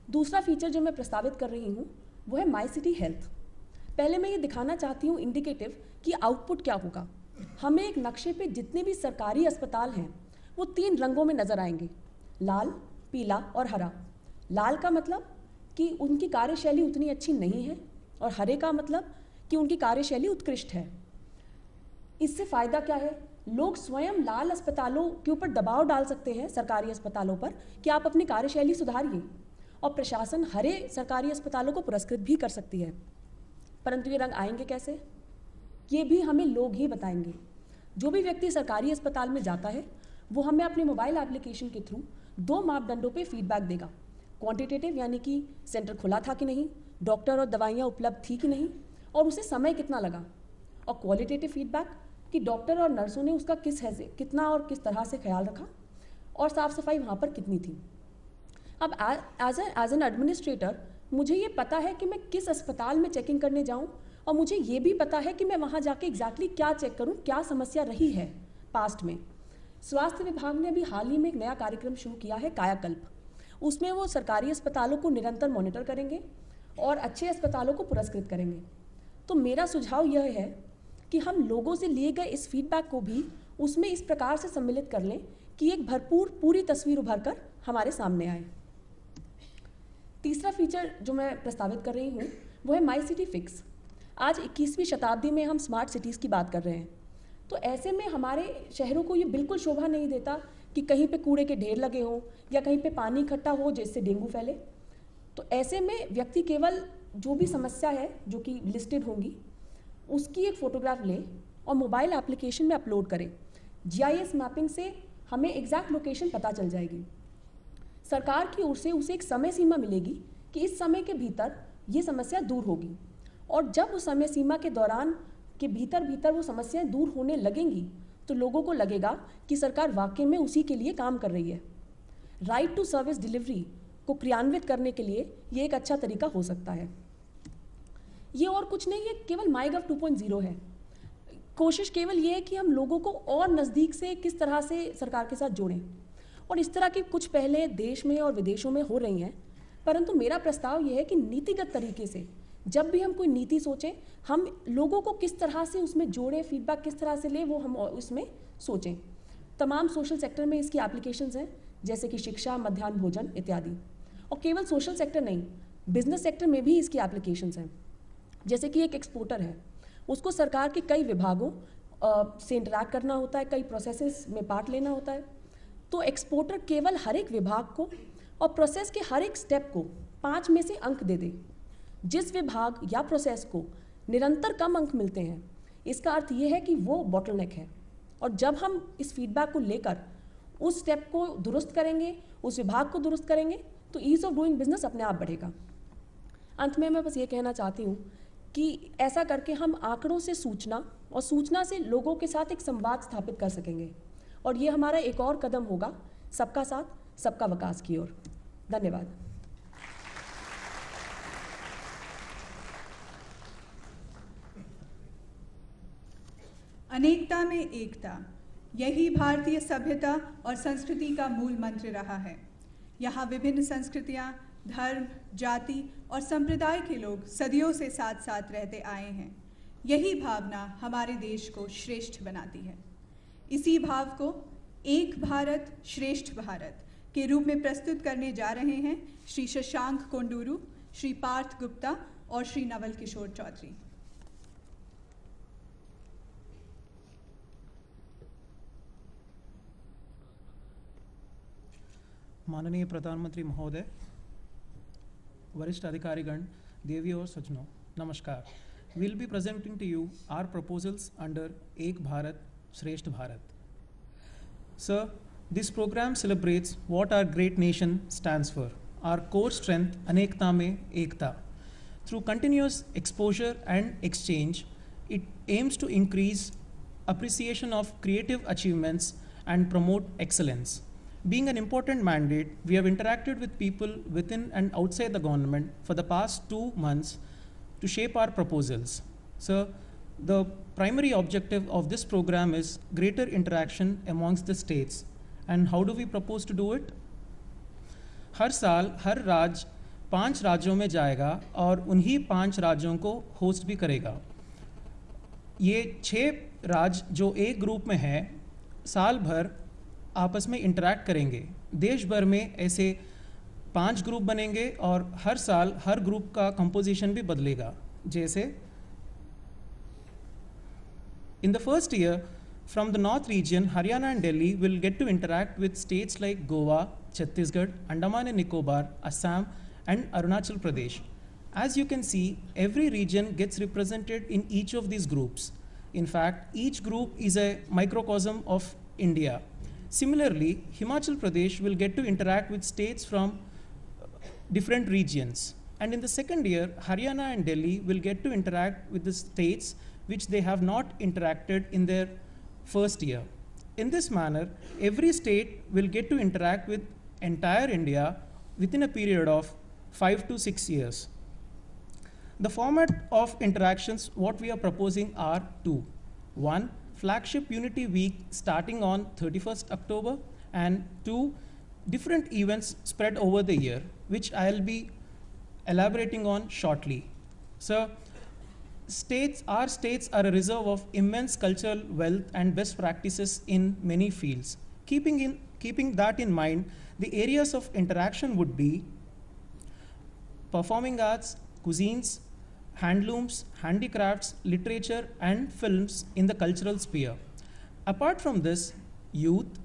दूसरा फीचर जो मैं प्रस्तावित कर रही हूँ वो है माई सिटी हेल्थ। पहले मैं ये दिखाना चाहती हूँ इंडिकेटिव कि आउटपुट क्या होगा। हमें एक नक्शे पे जितने भी सरकारी अस्पताल हैं वो 3 रंगों में नज़र आएंगे, लाल, पीला और हरा। लाल का मतलब कि उनकी कार्यशैली उतनी अच्छी नहीं है, और हरे का मतलब कि उनकी कार्यशैली उत्कृष्ट है। इससे फ़ायदा क्या है? लोग स्वयं लाल अस्पतालों के ऊपर दबाव डाल सकते हैं, सरकारी अस्पतालों पर, कि आप अपनी कार्यशैली सुधारिए, और प्रशासन हरे सरकारी अस्पतालों को पुरस्कृत भी कर सकती है। परंतु ये रंग आएंगे कैसे? ये भी हमें लोग ही बताएंगे। जो भी व्यक्ति सरकारी अस्पताल में जाता है वो हमें अपने मोबाइल एप्लीकेशन के थ्रू 2 मापदंडों पे फीडबैक देगा। क्वांटिटेटिव यानी कि सेंटर खुला था कि नहीं, डॉक्टर और दवाइयाँ उपलब्ध थी कि नहीं, और उसे समय कितना लगा। और क्वालिटेटिव फीडबैक कि डॉक्टर और नर्सों ने उसका कितना और किस तरह से ख्याल रखा, और साफ़ सफाई वहाँ पर कितनी थी। अब एज एन एडमिनिस्ट्रेटर मुझे ये पता है कि मैं किस अस्पताल में चेकिंग करने जाऊँ, और मुझे ये भी पता है कि मैं वहाँ जाके एग्जैक्टली क्या चेक करूँ, क्या समस्या रही है पास्ट में। स्वास्थ्य विभाग ने अभी हाल ही में एक नया कार्यक्रम शुरू किया है, कायाकल्प। उसमें वो सरकारी अस्पतालों को निरंतर मॉनिटर करेंगे और अच्छे अस्पतालों को पुरस्कृत करेंगे। तो मेरा सुझाव यह है कि हम लोगों से लिए गए इस फीडबैक को भी उसमें इस प्रकार से सम्मिलित कर लें कि एक पूरी तस्वीर उभर कर हमारे सामने आए। तीसरा फीचर जो मैं प्रस्तावित कर रही हूँ वो है माई सिटी फिक्स। आज 21वीं शताब्दी में हम स्मार्ट सिटीज़ की बात कर रहे हैं, तो ऐसे में हमारे शहरों को ये बिल्कुल शोभा नहीं देता कि कहीं पे कूड़े के ढेर लगे हों या कहीं पे पानी इकट्ठा हो जिससे डेंगू फैले। तो ऐसे में व्यक्ति केवल जो भी समस्या है जो कि लिस्टेड होंगी उसकी एक फ़ोटोग्राफ ले और मोबाइल एप्लीकेशन में अपलोड करें। GIS मैपिंग से हमें एग्जैक्ट लोकेशन पता चल जाएगी। सरकार की ओर से उसे एक समय सीमा मिलेगी कि इस समय के भीतर ये समस्या दूर होगी, और जब उस समय सीमा के दौरान के भीतर वो समस्याएं दूर होने लगेंगी तो लोगों को लगेगा कि सरकार वाकई में उसी के लिए काम कर रही है। राइट टू सर्विस डिलीवरी को क्रियान्वित करने के लिए ये एक अच्छा तरीका हो सकता है। ये और कुछ नहीं है, केवल माईगव 2.0 है। कोशिश केवल ये है कि हम लोगों को और नज़दीक से किस तरह से सरकार के साथ जोड़ें, और इस तरह की कुछ पहले देश में और विदेशों में हो रही हैं। परंतु मेरा प्रस्ताव ये है कि नीतिगत तरीके से जब भी हम कोई नीति सोचें, हम लोगों को किस तरह से उसमें जोड़ें, फीडबैक किस तरह से लें, वो हम उसमें सोचें। तमाम सोशल सेक्टर में इसकी एप्लीकेशंस हैं, जैसे कि शिक्षा, मध्याह्न भोजन इत्यादि। और केवल सोशल सेक्टर नहीं, बिजनेस सेक्टर में भी इसकी एप्लीकेशंस हैं। जैसे कि एक एक्सपोर्टर है, उसको सरकार के कई विभागों से इंटरैक्ट करना होता है, कई प्रोसेसेस में पार्ट लेना होता है। तो एक्सपोर्टर केवल हर एक विभाग को और प्रोसेस के हर एक स्टेप को 5 में से अंक दे दे। जिस विभाग या प्रोसेस को निरंतर कम अंक मिलते हैं, इसका अर्थ ये है कि वो बॉटलनेक है। और जब हम इस फीडबैक को लेकर उस स्टेप को दुरुस्त करेंगे, उस विभाग को दुरुस्त करेंगे, तो ईज़ ऑफ डूइंग बिजनेस अपने आप बढ़ेगा। अंत में मैं बस ये कहना चाहती हूँ कि ऐसा करके हम आंकड़ों से सूचना और सूचना से लोगों के साथ एक संवाद स्थापित कर सकेंगे, और ये हमारा एक और कदम होगा सबका साथ सबका विकास की ओर। धन्यवाद। अनेकता में एकता, यही भारतीय सभ्यता और संस्कृति का मूल मंत्र रहा है। यहाँ विभिन्न संस्कृतियाँ, धर्म, जाति और संप्रदाय के लोग सदियों से साथ साथ रहते आए हैं। यही भावना हमारे देश को श्रेष्ठ बनाती है। इसी भाव को एक भारत श्रेष्ठ भारत के रूप में प्रस्तुत करने जा रहे हैं श्री शशांक कोंडूरू, श्री पार्थ गुप्ता और श्री नवल किशोर चौधरी। माननीय प्रधानमंत्री महोदय, वरिष्ठ अधिकारीगण, देवी और सज्जनों, नमस्कार। We'll be presenting to you our proposals under Ek Bharat, Shresth Bharat. Sir, this program celebrates what our great nation stands for, our core strength, Anekta Mein Ekta. Through continuous exposure and exchange, it aims to increase appreciation of creative achievements and promote excellence. Being an important mandate, we have interacted with people within and outside the government for the past 2 months to shape our proposals. So, the primary objective of this program is greater interaction amongst the states. And how do we propose to do it? हर साल हर राज्य 5 राज्यों में जाएगा और उन्हीं 5 राज्यों को host भी करेगा। ये 6 राज्य जो एक ग्रुप में हैं, साल भर आपस में इंटरैक्ट करेंगे। देश भर में ऐसे 5 ग्रुप बनेंगे और हर साल हर ग्रुप का कंपोजिशन भी बदलेगा। जैसे in the first year from the north region, Haryana and Delhi will get to interact with states like Goa, Chhattisgarh, Andaman and Nicobar, Assam and Arunachal Pradesh. As you can see, every region gets represented in each of these groups. In fact, each group is a microcosm of India. Similarly, Himachal Pradesh will get to interact with states from different regions. And in the second year, Haryana and Delhi will get to interact with the states which they have not interacted in their first year. In this manner, every state will get to interact with entire India within a period of 5 to 6 years. The format of interactions, what we are proposing are 2. 1, flagship Unity Week starting on 31st October, and 2, different events spread over the year, which I'll be elaborating on shortly. So, our states are a reserve of immense cultural wealth and best practices in many fields. Keeping that in mind, the areas of interaction would be performing arts, cuisines, handlooms, handicrafts, literature, and films in the cultural sphere. Apart from this, youth,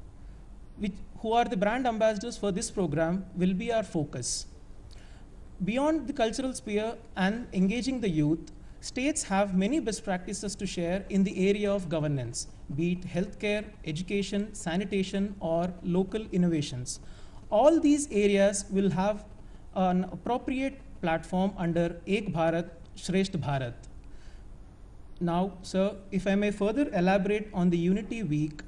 who are the brand ambassadors for this program, will be our focus. Beyond the cultural sphere and engaging the youth, states have many best practices to share in the area of governance, be it healthcare, education, sanitation, or local innovations. All these areas will have an appropriate platform under Ek Bharat, Shresth Bharat. Now, sir, if I may further elaborate on the Unity Week,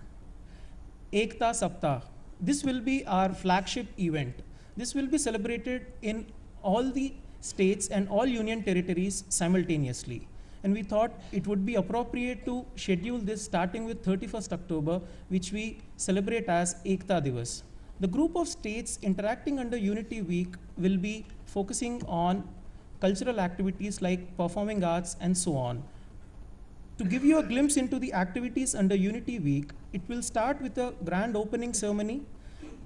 Ekta Saptah. This will be our flagship event. This will be celebrated in all the states and all union territories simultaneously. And we thought it would be appropriate to schedule this starting with 31st October, which we celebrate as Ekta Divas. The group of states interacting under Unity Week will be focusing on cultural activities like performing arts and so on. To give you a glimpse into the activities under Unity Week, it will start with a grand opening ceremony.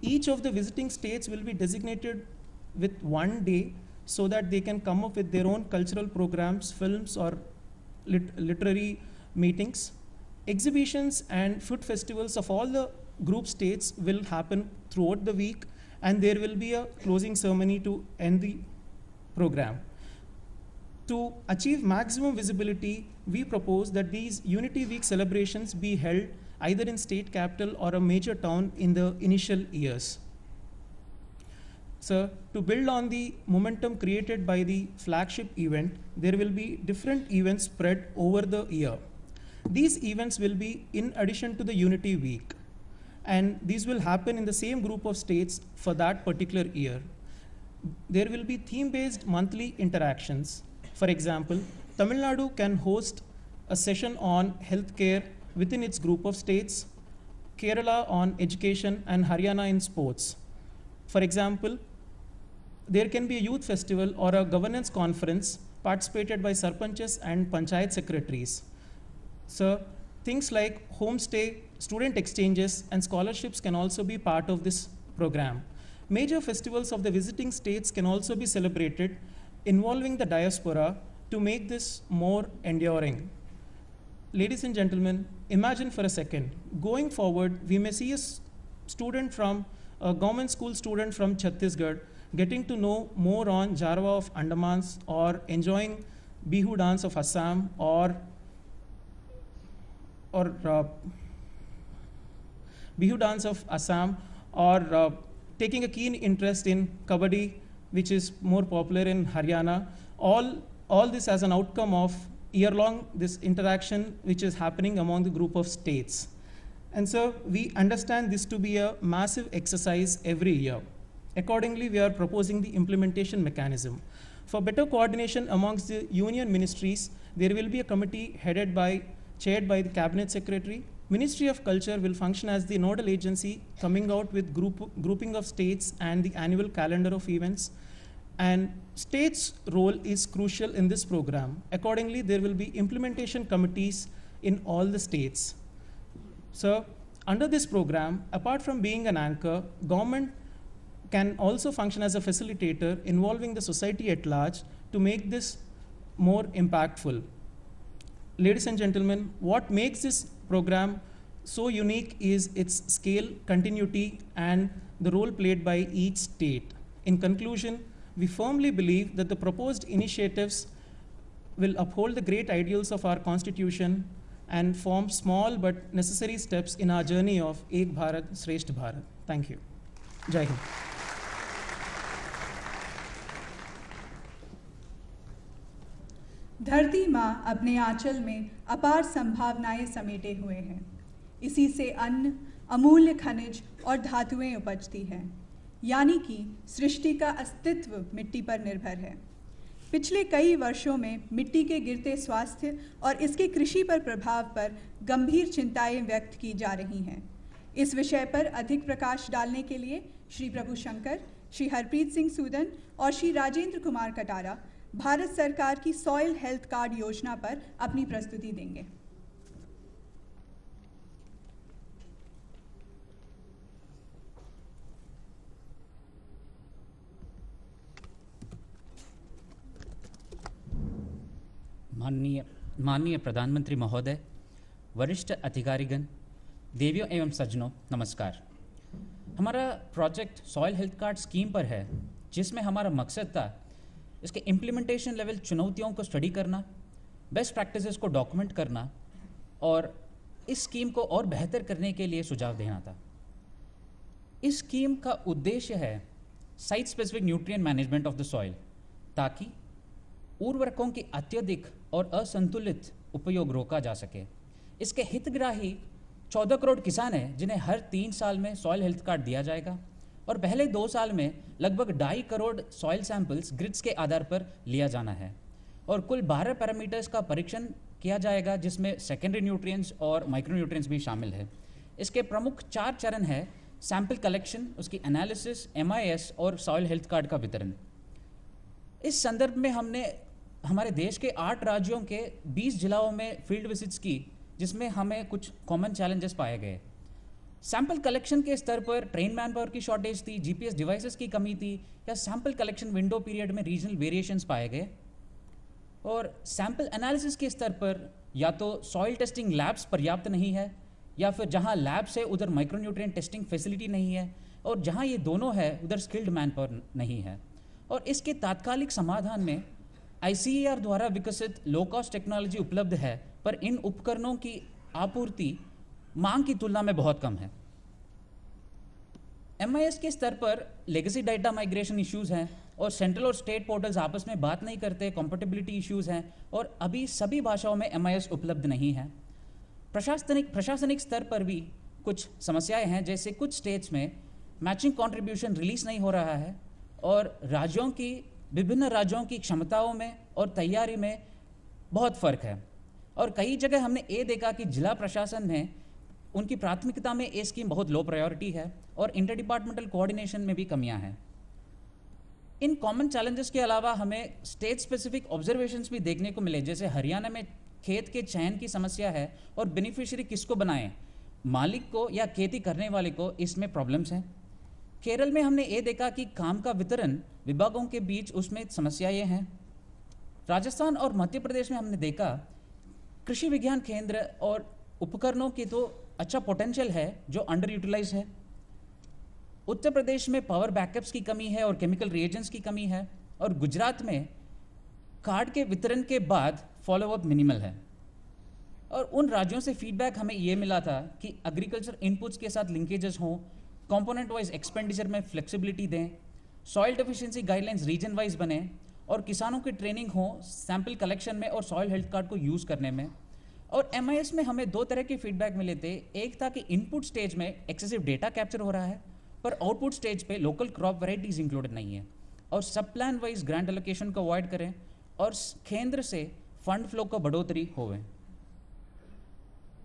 Each of the visiting states will be designated with 1 day so that they can come up with their own cultural programs, films, or literary meetings. Exhibitions and food festivals of all the group states will happen throughout the week, and there will be a closing ceremony to end the program. To achieve maximum visibility, we propose that these Unity Week celebrations be held either in state capital or a major town in the initial years. So to build on the momentum created by the flagship event, there will be different events spread over the year. These events will be in addition to the Unity Week, and these will happen in the same group of states for that particular year. There will be theme-based monthly interactions. For example, Tamil Nadu can host a session on healthcare within its group of states, Kerala on education, and Haryana in sports. For example, there can be a youth festival or a governance conference participated by sarpanches and panchayat secretaries. So things like homestay, student exchanges, and scholarships can also be part of this program. Major festivals of the visiting states can also be celebrated involving the diaspora to make this more enduring. Ladies and gentlemen, imagine for a second, going forward, we may see a government school student from Chhattisgarh getting to know more on Jarwa of Andamans, or enjoying Bihu dance of Assam, or Bihu dance of Assam, or taking a keen interest in Kabaddi, which is more popular in Haryana. All this as an outcome of year-long this interaction which is happening among the group of states. And so we understand this to be a massive exercise every year. Accordingly, we are proposing the implementation mechanism. For better coordination amongst the union ministries, there will be a committee chaired by the Cabinet Secretary. Ministry of Culture will function as the nodal agency, coming out with grouping of states and the annual calendar of events. And states' role is crucial in this program. Accordingly, there will be implementation committees in all the states. So under this program, apart from being an anchor, government can also function as a facilitator involving the society at large to make this more impactful. Ladies and gentlemen, what makes this program so unique is its scale, continuity, and the role played by each state. In conclusion, we firmly believe that the proposed initiatives will uphold the great ideals of our Constitution and form small but necessary steps in our journey of Ek Bharat, Shreshth Bharat. Thank you. Jai Hind. धरती माँ अपने आंचल में अपार संभावनाएं समेटे हुए हैं। इसी से अन्न, अमूल्य खनिज और धातुएं उपजती हैं, यानी कि सृष्टि का अस्तित्व मिट्टी पर निर्भर है। पिछले कई वर्षों में मिट्टी के गिरते स्वास्थ्य और इसके कृषि पर प्रभाव पर गंभीर चिंताएं व्यक्त की जा रही हैं। इस विषय पर अधिक प्रकाश डालने के लिए श्री प्रभु शंकर, श्री हरप्रीत सिंह सूदन और श्री राजेंद्र कुमार कटारा भारत सरकार की सॉइल हेल्थ कार्ड योजना पर अपनी प्रस्तुति देंगे। माननीय प्रधानमंत्री महोदय, वरिष्ठ अधिकारीगण, देवियों एवं सज्जनों, नमस्कार। हमारा project soil health card scheme पर है, जिसमें हमारा मकसद था इसके इम्प्लीमेंटेशन लेवल चुनौतियों को स्टडी करना, बेस्ट प्रैक्टिसेस को डॉक्यूमेंट करना और इस स्कीम को और बेहतर करने के लिए सुझाव देना था। इस स्कीम का उद्देश्य है site specific nutrient management of the soil, ताकि उर्वरकों की अत्यधिक और असंतुलित उपयोग रोका जा सके। इसके हितग्राही 14 करोड़ किसान हैं, जिन्हें हर 3 साल में सॉइल हेल्थ कार्ड दिया जाएगा और पहले 2 साल में लगभग 2.5 करोड़ सॉइल सैंपल्स ग्रिड्स के आधार पर लिया जाना है और कुल 12 पैरामीटर्स का परीक्षण किया जाएगा, जिसमें सेकेंडरी न्यूट्रिएंट्स और माइक्रो न्यूट्रिएंट्स भी शामिल है। इसके प्रमुख 4 चरण हैं: सैंपल कलेक्शन, उसकी एनालिसिस, MIS और सॉइल हेल्थ कार्ड का वितरण। इस संदर्भ में हमने हमारे देश के 8 राज्यों के 20 जिलों में फील्ड विजिट्स की, जिसमें हमें कुछ कॉमन चैलेंजेस पाए गए। सैंपल कलेक्शन के स्तर पर ट्रेन मैन पावर की शॉर्टेज थी, GPS डिवाइसेस की कमी थी, या सैंपल कलेक्शन विंडो पीरियड में रीजनल वेरिएशंस पाए गए। और सैंपल एनालिसिस के स्तर पर या तो सॉइल टेस्टिंग लैब्स पर्याप्त नहीं है, या फिर जहां लैब्स है उधर माइक्रोन्यूट्रिएंट टेस्टिंग फैसिलिटी नहीं है, और जहां ये दोनों है उधर स्किल्ड मैन पावर नहीं है। और इसके तात्कालिक समाधान में ICAR द्वारा विकसित लो कॉस्ट टेक्नोलॉजी उपलब्ध है, पर इन उपकरणों की आपूर्ति मांग की तुलना में बहुत कम है। MIS के स्तर पर लेगेसी डाटा माइग्रेशन इश्यूज़ हैं और सेंट्रल और स्टेट पोर्टल्स आपस में बात नहीं करते, कॉम्पेटिबिलिटी इश्यूज़ हैं और अभी सभी भाषाओं में MIS उपलब्ध नहीं है। प्रशासनिक स्तर पर भी कुछ समस्याएं हैं, जैसे कुछ स्टेट्स में मैचिंग कंट्रीब्यूशन रिलीज़ नहीं हो रहा है और विभिन्न राज्यों की क्षमताओं में और तैयारी में बहुत फ़र्क है। और कई जगह हमने ये देखा कि जिला प्रशासन में उनकी प्राथमिकता में ये स्कीम बहुत लो प्रायोरिटी है और इंटर डिपार्टमेंटल कोऑर्डिनेशन में भी कमियां हैं। इन कॉमन चैलेंजेस के अलावा हमें स्टेट स्पेसिफिक ऑब्जर्वेशंस भी देखने को मिले, जैसे हरियाणा में खेत के चयन की समस्या है और बेनिफिशियरी किसको बनाएं, मालिक को या खेती करने वाले को, इसमें प्रॉब्लम्स हैं। केरल में हमने ये देखा कि काम का वितरण विभागों के बीच, उसमें समस्याएं हैं। राजस्थान और मध्य प्रदेश में हमने देखा कृषि विज्ञान केंद्र और उपकरणों की तो अच्छा पोटेंशियल है जो अंडर यूटिलाइज है। उत्तर प्रदेश में पावर बैकअप्स की कमी है और केमिकल रिएजेंट्स की कमी है और गुजरात में कार्ड के वितरण के बाद फॉलोअप मिनिमल है। और उन राज्यों से फीडबैक हमें ये मिला था कि एग्रीकल्चर इनपुट्स के साथ लिंकेजेस हों, कंपोनेंट वाइज एक्सपेंडिचर में फ्लेक्सिबिलिटी दें, soil deficiency guidelines region wise बने और किसानों की ट्रेनिंग हो सैंपल कलेक्शन में और सॉइल हेल्थ कार्ड को यूज़ करने में। और MIS में हमें दो तरह के फीडबैक मिले थे। एक था कि इनपुट स्टेज में एक्सेसिव डेटा कैप्चर हो रहा है पर आउटपुट स्टेज पे लोकल क्रॉप वैरायटीज इंक्लूडेड नहीं है, और सब प्लान वाइज ग्रांट एलोकेशन को अवॉइड करें और केंद्र से फंड फ्लो को बढ़ोतरी होवे।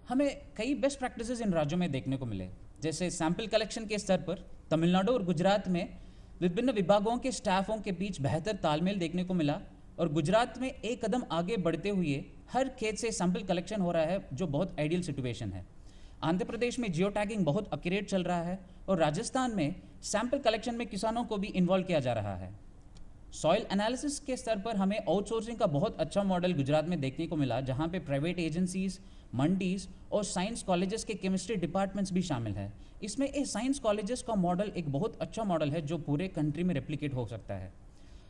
हमें कई बेस्ट प्रैक्टिसेस इन राज्यों में देखने को मिले, जैसे सैंपल कलेक्शन के स्तर पर तमिलनाडु और गुजरात में विभिन्न विभागों के स्टाफों के बीच बेहतर तालमेल देखने को मिला और गुजरात में एक कदम आगे बढ़ते हुए हर खेत से सैंपल कलेक्शन हो रहा है, जो बहुत आइडियल सिचुएशन है। आंध्र प्रदेश में जियो टैगिंग बहुत एक्यूरेट चल रहा है और राजस्थान में सैंपल कलेक्शन में किसानों को भी इन्वॉल्व किया जा रहा है। सॉइल एनालिसिस के स्तर पर हमें आउटसोर्सिंग का बहुत अच्छा मॉडल गुजरात में देखने को मिला, जहां पे प्राइवेट एजेंसीज, मंडीज और साइंस कॉलेजेस के केमिस्ट्री डिपार्टमेंट्स भी शामिल है। इसमें ये साइंस कॉलेजेस का मॉडल एक बहुत अच्छा मॉडल है जो पूरे कंट्री में रेप्लिकेट हो सकता है।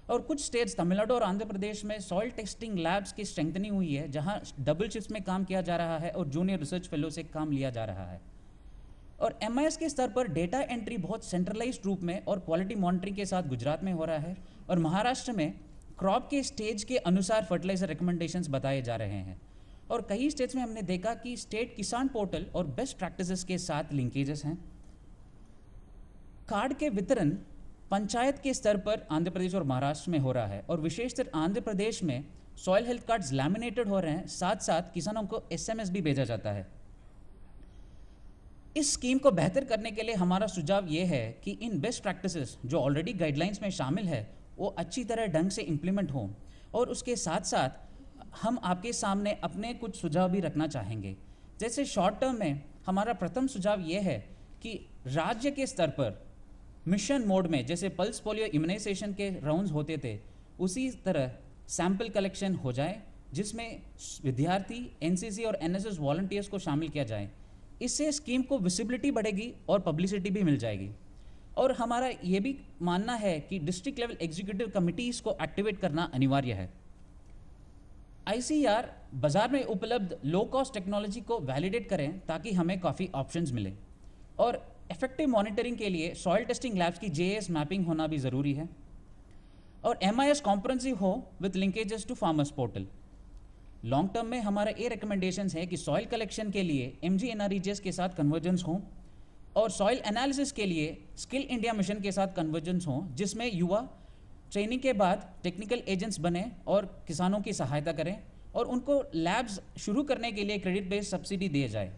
और कुछ स्टेट्स तमिलनाडु और आंध्र प्रदेश में सॉइल टेस्टिंग लैब्स की स्ट्रेंथनिंग हुई है, जहां डबल शिफ्ट में काम किया जा रहा है और जूनियर रिसर्च फेलो से काम लिया जा रहा है। और MIS के स्तर पर डेटा एंट्री बहुत सेंट्रलाइज्ड रूप में और क्वालिटी मॉनिटरिंग के साथ गुजरात में हो रहा है और महाराष्ट्र में क्रॉप के स्टेज के अनुसार फर्टिलाइजर रिकमेंडेशंस बताए जा रहे हैं। और कई स्टेट्स में हमने देखा कि स्टेट किसान पोर्टल और बेस्ट प्रैक्टिसेस के साथ लिंकेजेस हैं। कार्ड के वितरण पंचायत के स्तर पर आंध्र प्रदेश और महाराष्ट्र में हो रहा है और विशेषकर आंध्र प्रदेश में सॉइल हेल्थ कार्ड्स लैमिनेटेड हो रहे हैं, साथ साथ किसानों को SMS भी भेजा जाता है। इस स्कीम को बेहतर करने के लिए हमारा सुझाव ये है कि इन बेस्ट प्रैक्टिसेस जो ऑलरेडी गाइडलाइंस में शामिल है वो अच्छी तरह ढंग से इम्प्लीमेंट हों, और उसके साथ साथ हम आपके सामने अपने कुछ सुझाव भी रखना चाहेंगे। जैसे शॉर्ट टर्म में हमारा प्रथम सुझाव ये है कि राज्य के स्तर पर मिशन मोड में जैसे पल्स पोलियो इम्यूनाइजेशन के राउंड्स होते थे, उसी तरह सैंपल कलेक्शन हो जाए, जिसमें विद्यार्थी, NCC और NSS वॉलंटियर्स को शामिल किया जाए। इससे स्कीम को विजिबिलिटी बढ़ेगी और पब्लिसिटी भी मिल जाएगी। और हमारा ये भी मानना है कि डिस्ट्रिक्ट लेवल एग्जीक्यूटिव कमिटीज़ को एक्टिवेट करना अनिवार्य है। ICR बाजार में उपलब्ध लो कॉस्ट टेक्नोलॉजी को वैलिडेट करें ताकि हमें काफ़ी ऑप्शंस मिले। और इफेक्टिव मॉनिटरिंग के लिए सॉइल टेस्टिंग लैब्स की JS मैपिंग होना भी ज़रूरी है। और MIS कॉम्प्रेहेंसिव हो with linkages to farmers portal. Long term में हमारा ये रिकमेंडेशंस है कि सॉइल कलेक्शन के लिए MGNREGS के साथ कन्वर्जेंस हो और सॉइल एनालिसिस के लिए स्किल इंडिया मिशन के साथ कन्वर्जेंस हो, जिसमें युवा ट्रेनिंग के बाद टेक्निकल एजेंट्स बने और किसानों की सहायता करें और उनको लैब्स शुरू करने के लिए क्रेडिट बेस्ड सब्सिडी दिए जाए।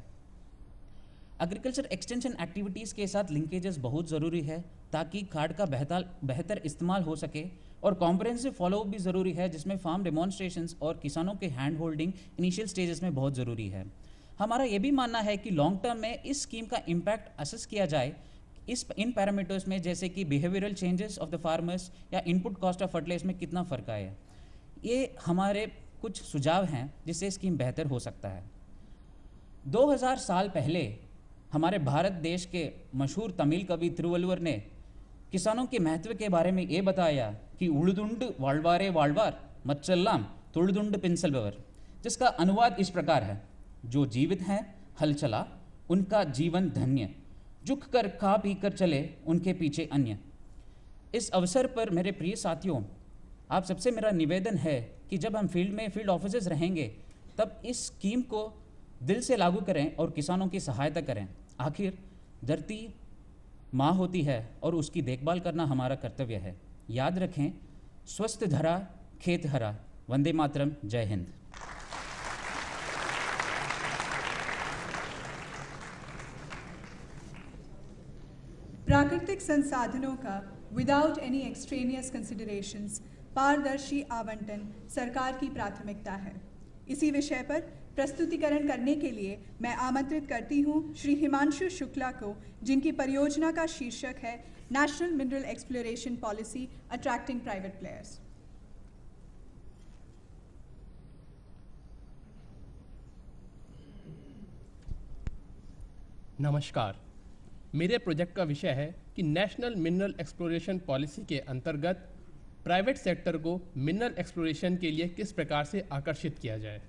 एग्रीकल्चर एक्सटेंशन एक्टिविटीज़ के साथ लिंकेजेस बहुत ज़रूरी है ताकि कार्ड का बेहतर इस्तेमाल हो सके, और कॉम्प्रहेंसिव फॉलोअप भी ज़रूरी है, जिसमें फार्म डेमोन्स्ट्रेशंस और किसानों के हैंड होल्डिंग इनिशियल स्टेजेस में बहुत ज़रूरी है। हमारा ये भी मानना है कि लॉन्ग टर्म में इस स्कीम का इम्पैक्ट असेस किया जाए इन पैरामीटर्स में, जैसे कि behavioural changes of the farmers या इनपुट कॉस्ट ऑफ फर्टिलाइजर में कितना फ़र्क आया। ये हमारे कुछ सुझाव हैं जिससे स्कीम बेहतर हो सकता है। 2000 साल पहले हमारे भारत देश के मशहूर तमिल कवि तिरुवल्लुवर ने किसानों के महत्व के बारे में ये बताया कि उड़दुंड वाल्वारे वाल्वार मच्चल्लाम तुड़दुंड पिंसलवर, जिसका अनुवाद इस प्रकार है: जो जीवित हैं हल चला, उनका जीवन धन्य, झुक कर खा पी कर चले उनके पीछे अन्य। इस अवसर पर मेरे प्रिय साथियों, आप सबसे मेरा निवेदन है कि जब हम फील्ड ऑफिसर्स रहेंगे तब इस स्कीम को दिल से लागू करें और किसानों की सहायता करें। आखिर धरती माँ होती है और उसकी देखभाल करना हमारा कर्तव्य है। याद रखें, स्वस्थ धरा खेत हरा। वंदे मातरम। जय हिंद। प्राकृतिक संसाधनों का विदाउट एनी एक्सट्रेनियस कंसिडरेशंस पारदर्शी आवंटन सरकार की प्राथमिकता है। इसी विषय पर प्रस्तुतिकरण करने के लिए मैं आमंत्रित करती हूं श्री हिमांशु शुक्ला को, जिनकी परियोजना का शीर्षक है national mineral exploration policy attracting private players. नमस्कार, मेरे प्रोजेक्ट का विषय है कि नेशनल मिनरल एक्सप्लोरेशन पॉलिसी के अंतर्गत प्राइवेट सेक्टर को मिनरल एक्सप्लोरेशन के लिए किस प्रकार से आकर्षित किया जाए।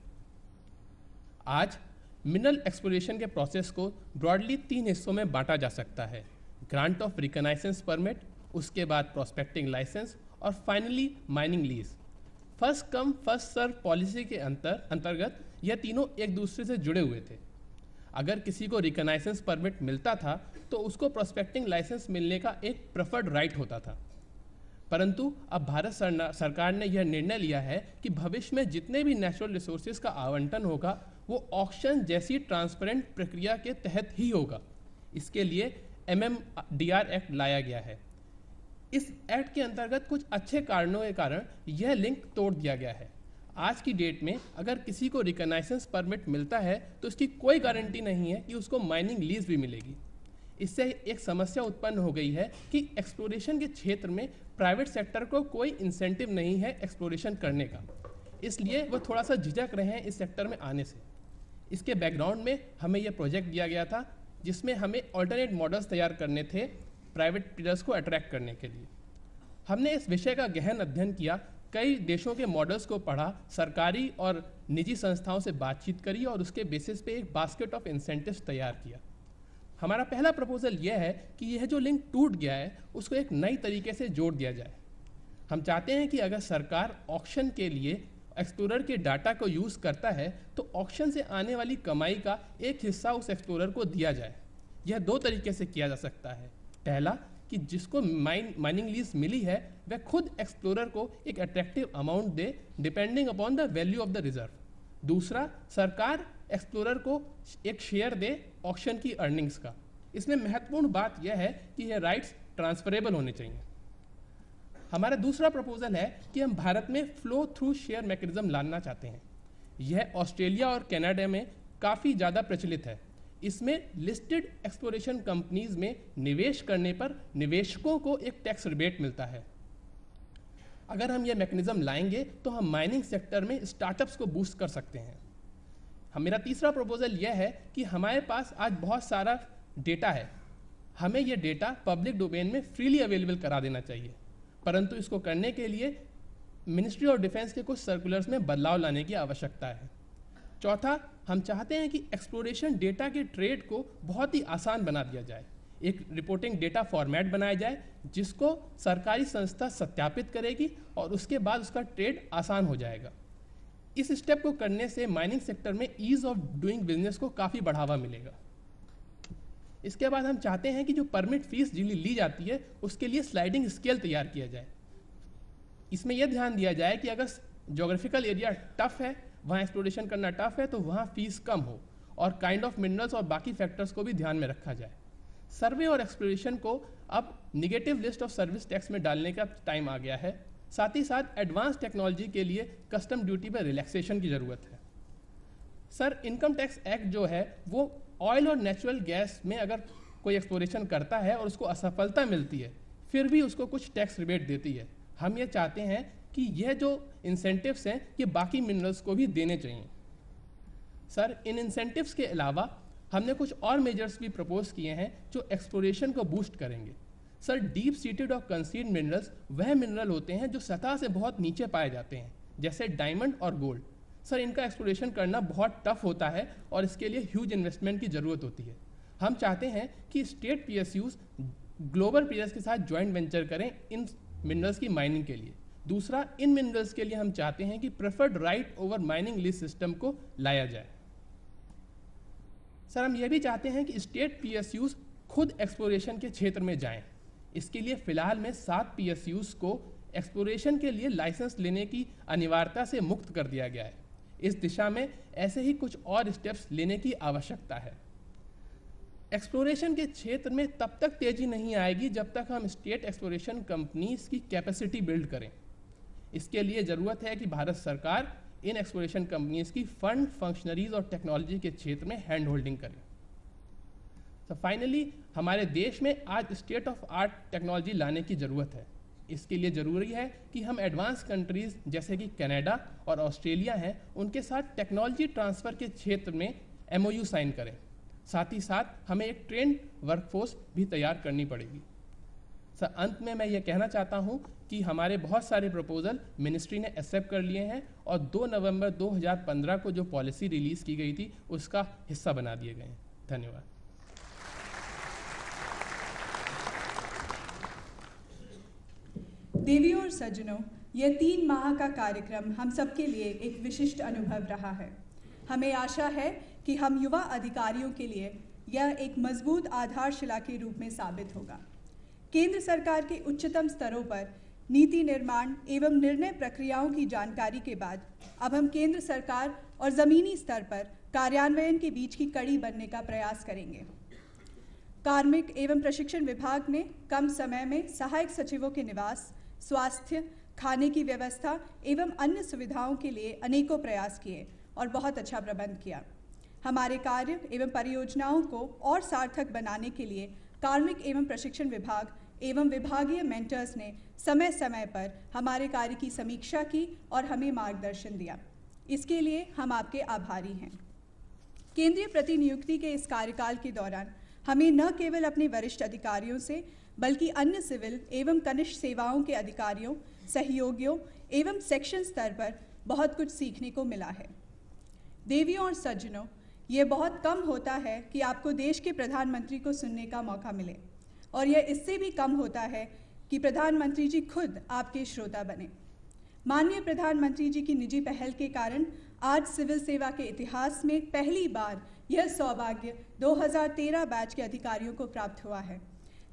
आज मिनरल एक्सप्लोरेशन के प्रोसेस को ब्रॉडली 3 हिस्सों में बांटा जा सकता है: ग्रांट ऑफ रिकॉग्नाइजेंस परमिट, उसके बाद प्रोस्पेक्टिंग लाइसेंस और finally mining lease. First come first serve policy के अंतर्गत यह तीनों एक दूसरे से जुड़े हुए थे। अगर किसी को रिकॉग्नाइजेंस परमिट मिलता था तो उसको प्रोस्पेक्टिंग लाइसेंस मिलने का एक प्रेफर्ड राइट होता था। परंतु अब भारत सरकार ने यह निर्णय लिया है कि भविष्य में जितने भी नेचुरल रिसोर्सेज का आवंटन होगा वो ऑक्शन जैसी ट्रांसपेरेंट प्रक्रिया के तहत ही होगा। इसके लिए MMDR एक्ट लाया गया है। इस एक्ट के अंतर्गत कुछ अच्छे कारणों के कारण यह लिंक तोड़ दिया गया है। आज की डेट में अगर किसी को रिकॉग्नाइजेंस परमिट मिलता है तो इसकी कोई गारंटी नहीं है कि उसको माइनिंग लीज भी मिलेगी। इससे एक समस्या उत्पन्न हो गई है कि एक्सप्लोरेशन के क्षेत्र में प्राइवेट सेक्टर को कोई इंसेंटिव नहीं है एक्सप्लोरेशन करने का, इसलिए वो थोड़ा सा झिझक रहे हैं इस सेक्टर में आने से। इसके बैकग्राउंड में हमें यह प्रोजेक्ट दिया गया था जिसमें हमें ऑल्टरनेट मॉडल्स तैयार करने थे प्राइवेट प्लेयर्स को अट्रैक्ट करने के लिए। हमने इस विषय का गहन अध्ययन किया, कई देशों के मॉडल्स को पढ़ा, सरकारी और निजी संस्थाओं से बातचीत करी और उसके बेसिस पे एक बास्केट ऑफ इंसेंटिव्स तैयार किया। हमारा पहला प्रपोजल यह है कि यह जो लिंक टूट गया है उसको एक नई तरीके से जोड़ दिया जाए। हम चाहते हैं कि अगर सरकार ऑक्शन के लिए एक्सप्लोरर के डाटा को यूज़ करता है तो ऑक्शन से आने वाली कमाई का एक हिस्सा उस एक्सप्लोरर को दिया जाए। यह 2 तरीके से किया जा सकता है। पहला कि जिसको माइनिंग लीज मिली है वह खुद एक्सप्लोरर को एक attractive amount they depending upon the value of the reserve. दूसरा, सरकार एक्सप्लोरर को एक शेयर दे ऑक्शन की अर्निंग्स का। इसमें महत्वपूर्ण बात यह है कि यह राइट्स ट्रांसफरेबल होने चाहिए। हमारा दूसरा प्रपोजल है कि हम भारत में फ्लो थ्रू शेयर मैकेनिज्म लाना चाहते हैं। यह ऑस्ट्रेलिया और कनाडा में काफ़ी ज़्यादा प्रचलित है। इसमें लिस्टेड एक्सप्लोरेशन कंपनीज में निवेश करने पर निवेशकों को एक टैक्स रिबेट मिलता है। अगर हम यह मैकेनिज्म लाएंगे तो हम माइनिंग सेक्टर में स्टार्टअप्स को बूस्ट कर सकते हैं। मेरा तीसरा प्रपोजल यह है कि हमारे पास आज बहुत सारा डेटा है, हमें यह डेटा पब्लिक डोमेन में फ्रीली अवेलेबल करा देना चाहिए, परंतु इसको करने के लिए मिनिस्ट्री ऑफ डिफेंस के कुछ सर्कुलर्स में बदलाव लाने की आवश्यकता है। चौथा, हम चाहते हैं कि एक्सप्लोरेशन डेटा के ट्रेड को बहुत ही आसान बना दिया जाए। एक रिपोर्टिंग डेटा फॉर्मेट बनाया जाए जिसको सरकारी संस्था सत्यापित करेगी और उसके बाद उसका ट्रेड आसान हो जाएगा। इस स्टेप को करने से माइनिंग सेक्टर में ईज ऑफ डूइंग बिजनेस को काफ़ी बढ़ावा मिलेगा। इसके बाद हम चाहते हैं कि जो परमिट फीस ली जाती है उसके लिए स्लाइडिंग स्केल तैयार किया जाए। इसमें यह ध्यान दिया जाए कि अगर जोग्राफिकल एरिया टफ है, वहाँ एक्सप्लोरेशन करना टफ है, तो वहाँ फीस कम हो और काइंड ऑफ मिनरल्स और बाकी फैक्टर्स को भी ध्यान में रखा जाए। सर्वे और एक्सप्लोरेशन को अब negative list of service tax में डालने का टाइम आ गया है। साथ ही साथ एडवांस टेक्नोलॉजी के लिए कस्टम ड्यूटी पर रिलैक्सेशन की ज़रूरत है। सर, इनकम टैक्स एक्ट जो है वो ऑयल और नेचुरल गैस में अगर कोई एक्सप्लोरेशन करता है और उसको असफलता मिलती है फिर भी उसको कुछ टैक्स रिबेट देती है। हम ये चाहते हैं कि यह जो इंसेंटिव्स हैं ये बाकी मिनरल्स को भी देने चाहिए। सर, इन इंसेंटिव्स के अलावा हमने कुछ और मेजर्स भी प्रपोज किए हैं जो एक्सप्लोरेशन को बूस्ट करेंगे। सर, डीप सीटेड और कंसीड मिनरल्स वह मिनरल होते हैं जो सतह से बहुत नीचे पाए जाते हैं, जैसे डायमंड और गोल्ड। सर, इनका एक्सप्लोरेशन करना बहुत टफ होता है और इसके लिए ह्यूज इन्वेस्टमेंट की ज़रूरत होती है। हम चाहते हैं कि स्टेट PSUs ग्लोबल प्लेयर्स के साथ ज्वाइंट वेंचर करें इन मिनरल्स की माइनिंग के लिए। दूसरा, इन मिनरल्स के लिए हम चाहते हैं कि preferred right over mining lease system को लाया जाए। सर, हम यह भी चाहते हैं कि स्टेट PSUs खुद एक्सप्लोरेशन के क्षेत्र में जाएं। इसके लिए फिलहाल में 7 PSUs को एक्सप्लोरेशन के लिए लाइसेंस लेने की अनिवार्यता से मुक्त कर दिया गया है। इस दिशा में ऐसे ही कुछ और स्टेप्स लेने की आवश्यकता है। एक्सप्लोरेशन के क्षेत्र में तब तक तेजी नहीं आएगी जब तक हम स्टेट एक्सप्लोरेशन कंपनीज की कैपेसिटी बिल्ड करें। इसके लिए ज़रूरत है कि भारत सरकार इन एक्सप्लोरेशन कंपनीज की फंड, फंक्शनरीज और टेक्नोलॉजी के क्षेत्र में हैंड होल्डिंग करे। तो फाइनली हमारे देश में आज स्टेट ऑफ आर्ट टेक्नोलॉजी लाने की ज़रूरत है। इसके लिए ज़रूरी है कि हम एडवांस कंट्रीज़ जैसे कि कनाडा और ऑस्ट्रेलिया हैं, उनके साथ टेक्नोलॉजी ट्रांसफ़र के क्षेत्र में MOU साइन करें। साथ ही साथ हमें एक ट्रेंड वर्कफोर्स भी तैयार करनी पड़ेगी। सर, अंत में मैं ये कहना चाहता हूँ कि हमारे बहुत सारे प्रपोजल मिनिस्ट्री ने एक्सेप्ट कर लिए हैं और 2 नवंबर 2015 को जो पॉलिसी रिलीज़ की गई थी उसका हिस्सा बना दिए गए हैं। धन्यवाद। देवियों और सज्जनों, यह 3 माह का कार्यक्रम हम सबके लिए एक विशिष्ट अनुभव रहा है। हमें आशा है कि हम युवा अधिकारियों के लिए यह एक मजबूत आधारशिला के रूप में साबित होगा। केंद्र सरकार के उच्चतम स्तरों पर नीति निर्माण एवं निर्णय प्रक्रियाओं की जानकारी के बाद अब हम केंद्र सरकार और ज़मीनी स्तर पर कार्यान्वयन के बीच की कड़ी बनने का प्रयास करेंगे। कार्मिक एवं प्रशिक्षण विभाग ने कम समय में सहायक सचिवों के निवास, स्वास्थ्य, खाने की व्यवस्था एवं अन्य सुविधाओं के लिए अनेकों प्रयास किए और बहुत अच्छा प्रबंध किया। हमारे कार्य एवं परियोजनाओं को और सार्थक बनाने के लिए कार्मिक एवं प्रशिक्षण विभाग एवं विभागीय मेंटर्स ने समय समय पर हमारे कार्य की समीक्षा की और हमें मार्गदर्शन दिया। इसके लिए हम आपके आभारी हैं। केंद्रीय प्रतिनियुक्ति के इस कार्यकाल के दौरान हमें न केवल अपने वरिष्ठ अधिकारियों से बल्कि अन्य सिविल एवं कनिष्ठ सेवाओं के अधिकारियों, सहयोगियों एवं सेक्शन स्तर पर बहुत कुछ सीखने को मिला है। देवियों और सज्जनों, ये बहुत कम होता है कि आपको देश के प्रधानमंत्री को सुनने का मौका मिले और यह इससे भी कम होता है कि प्रधानमंत्री जी खुद आपके श्रोता बने। माननीय प्रधानमंत्री जी की निजी पहल के कारण आज सिविल सेवा के इतिहास में पहली बार यह सौभाग्य 2013 बैच के अधिकारियों को प्राप्त हुआ है।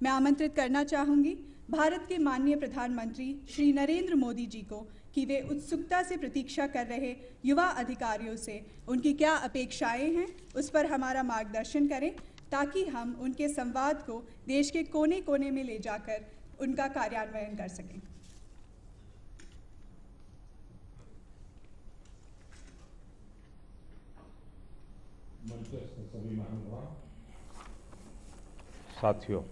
मैं आमंत्रित करना चाहूँगी भारत के माननीय प्रधानमंत्री श्री नरेंद्र मोदी जी को कि वे उत्सुकता से प्रतीक्षा कर रहे युवा अधिकारियों से उनकी क्या अपेक्षाएं हैं उस पर हमारा मार्गदर्शन करें, ताकि हम उनके संवाद को देश के कोने कोने में ले जाकर उनका कार्यान्वयन कर सकें। साथियों,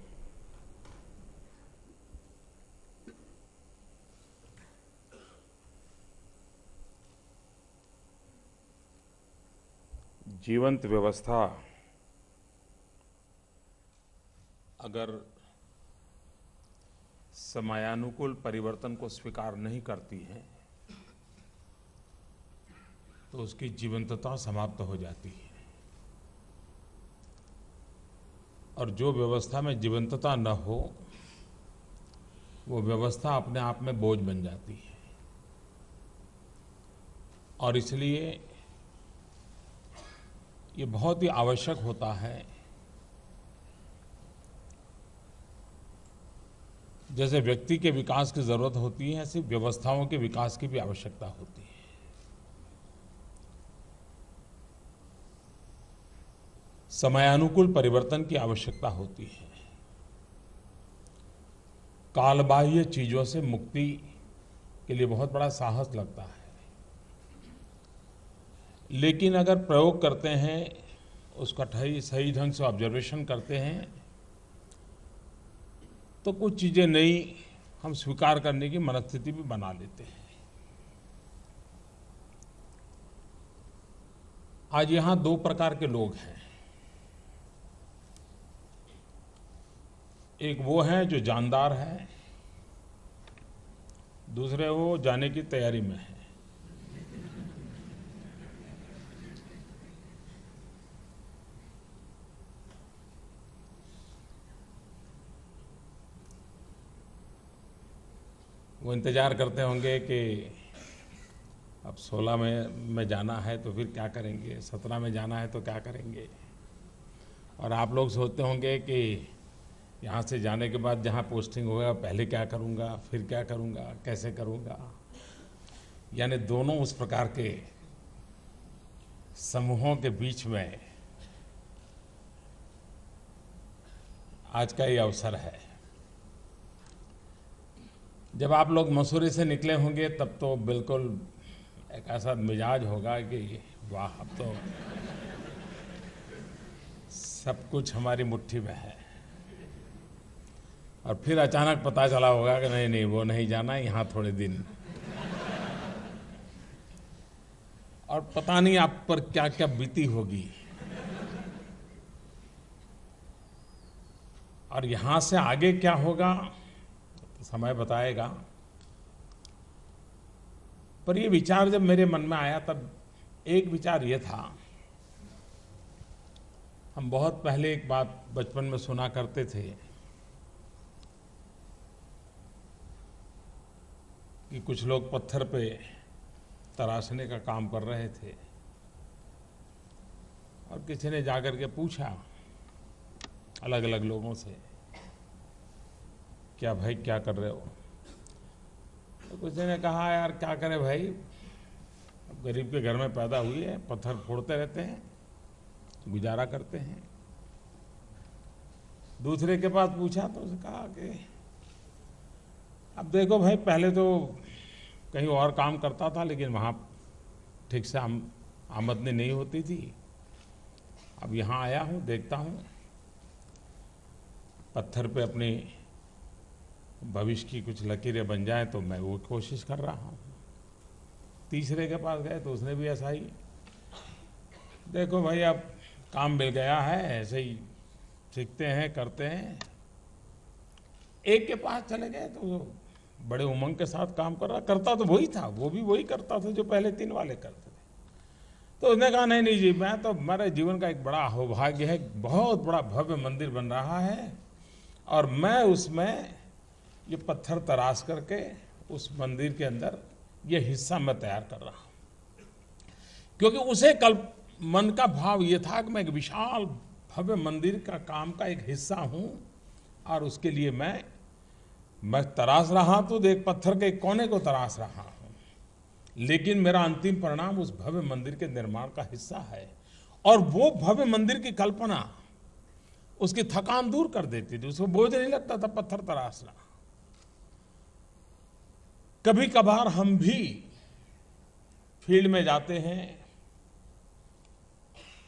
जीवंत व्यवस्था अगर समयानुकूल परिवर्तन को स्वीकार नहीं करती है तो उसकी जीवंतता समाप्त हो जाती है, और जो व्यवस्था में जीवंतता न हो वो व्यवस्था अपने आप में बोझ बन जाती है। और इसलिए ये बहुत ही आवश्यक होता है, जैसे व्यक्ति के विकास की जरूरत होती है ऐसी व्यवस्थाओं के विकास की भी आवश्यकता होती है। समयानुकूल परिवर्तन की आवश्यकता होती है। कालबाह्य चीजों से मुक्ति के लिए बहुत बड़ा साहस लगता है, लेकिन अगर प्रयोग करते हैं, उसका सही ढंग से ऑब्जर्वेशन करते हैं तो कुछ चीजें नई हम स्वीकार करने की मनस्थिति भी बना लेते हैं। आज यहां 2 प्रकार के लोग हैं। एक वो हैं जो जानदार हैं, दूसरे वो जाने की तैयारी में हैं। वो इंतज़ार करते होंगे कि अब 16 में जाना है तो फिर क्या करेंगे, 17 में जाना है तो क्या करेंगे। और आप लोग सोचते होंगे कि यहाँ से जाने के बाद जहाँ पोस्टिंग होगा पहले क्या करूँगा, फिर क्या करूँगा, कैसे करूँगा। यानी दोनों उस प्रकार के समूहों के बीच में आज का ये अवसर है। जब आप लोग मसूरी से निकले होंगे तब तो बिल्कुल एक ऐसा मिजाज होगा कि वाह, अब तो सब कुछ हमारी मुट्ठी में है। और फिर अचानक पता चला होगा कि नहीं नहीं वो नहीं जाना, यहाँ थोड़े दिन। और पता नहीं आप पर क्या क्या बीती होगी। और यहाँ से आगे क्या होगा तो समय बताएगा। पर ये विचार जब मेरे मन में आया तब एक विचार ये था, हम बहुत पहले एक बात बचपन में सुना करते थे कि कुछ लोग पत्थर पे तराशने का काम कर रहे थे और किसी ने जाकर के पूछा अलग अलग लोगों से, क्या भाई क्या कर रहे हो। तो किसी ने कहा यार क्या करें भाई, अब गरीब के घर में पैदा हुई है, पत्थर फोड़ते रहते हैं, गुजारा करते हैं। दूसरे के पास पूछा तो उसने कहा कि अब देखो भाई, पहले तो कहीं और काम करता था लेकिन वहाँ ठीक से आमदनी नहीं होती थी। अब यहाँ आया हूँ, देखता हूँ पत्थर पे अपनी भविष्य की कुछ लकीरें बन जाए तो मैं वो कोशिश कर रहा हूँ। तीसरे के पास गए तो उसने भी ऐसा ही, देखो भाई अब काम मिल गया है, ऐसे ही सीखते हैं करते हैं। एक के पास चले गए तो बड़े उमंग के साथ काम कर रहा, करता तो वही था, वो भी वही करता था जो पहले 3 वाले करते थे। तो उसने कहा नहीं नहीं जी, मैं तो, मेरे जीवन का एक बड़ा सौभाग्य है, बहुत बड़ा भव्य मंदिर बन रहा है और मैं उसमें ये पत्थर तराश करके उस मंदिर के अंदर ये हिस्सा मैं तैयार कर रहा हूँ। क्योंकि उसे कल मन का भाव ये था कि मैं एक विशाल भव्य मंदिर का काम का एक हिस्सा हूँ और उसके लिए मैं तराश रहा तो एक पत्थर के कोने को तराश रहा हूँ, लेकिन मेरा अंतिम परिणाम उस भव्य मंदिर के निर्माण का हिस्सा है। और वो भव्य मंदिर की कल्पना उसकी थकान दूर कर देती थी, उसको बोझ नहीं लगता था पत्थर तराशना। कभी कभार हम भी फील्ड में जाते हैं,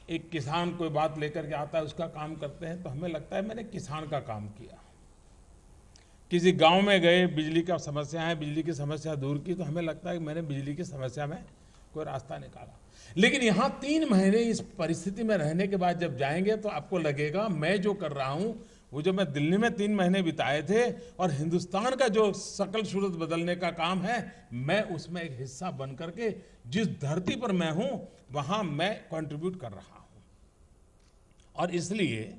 एक किसान कोई बात लेकर के आता है, उसका काम करते हैं तो हमें लगता है मैंने किसान का काम किया। किसी गांव में गए, बिजली का समस्या है, बिजली की समस्या दूर की तो हमें लगता है कि मैंने बिजली की समस्या में कोई रास्ता निकाला। लेकिन यहाँ 3 महीने इस परिस्थिति में रहने के बाद जब जाएंगे तो आपको लगेगा मैं जो कर रहा हूँ, वो जो मैं दिल्ली में 3 महीने बिताए थे और हिंदुस्तान का जो शकल सूरत बदलने का काम है, मैं उसमें एक हिस्सा बन करके जिस धरती पर मैं हूँ वहाँ मैं कंट्रीब्यूट कर रहा हूँ। और इसलिए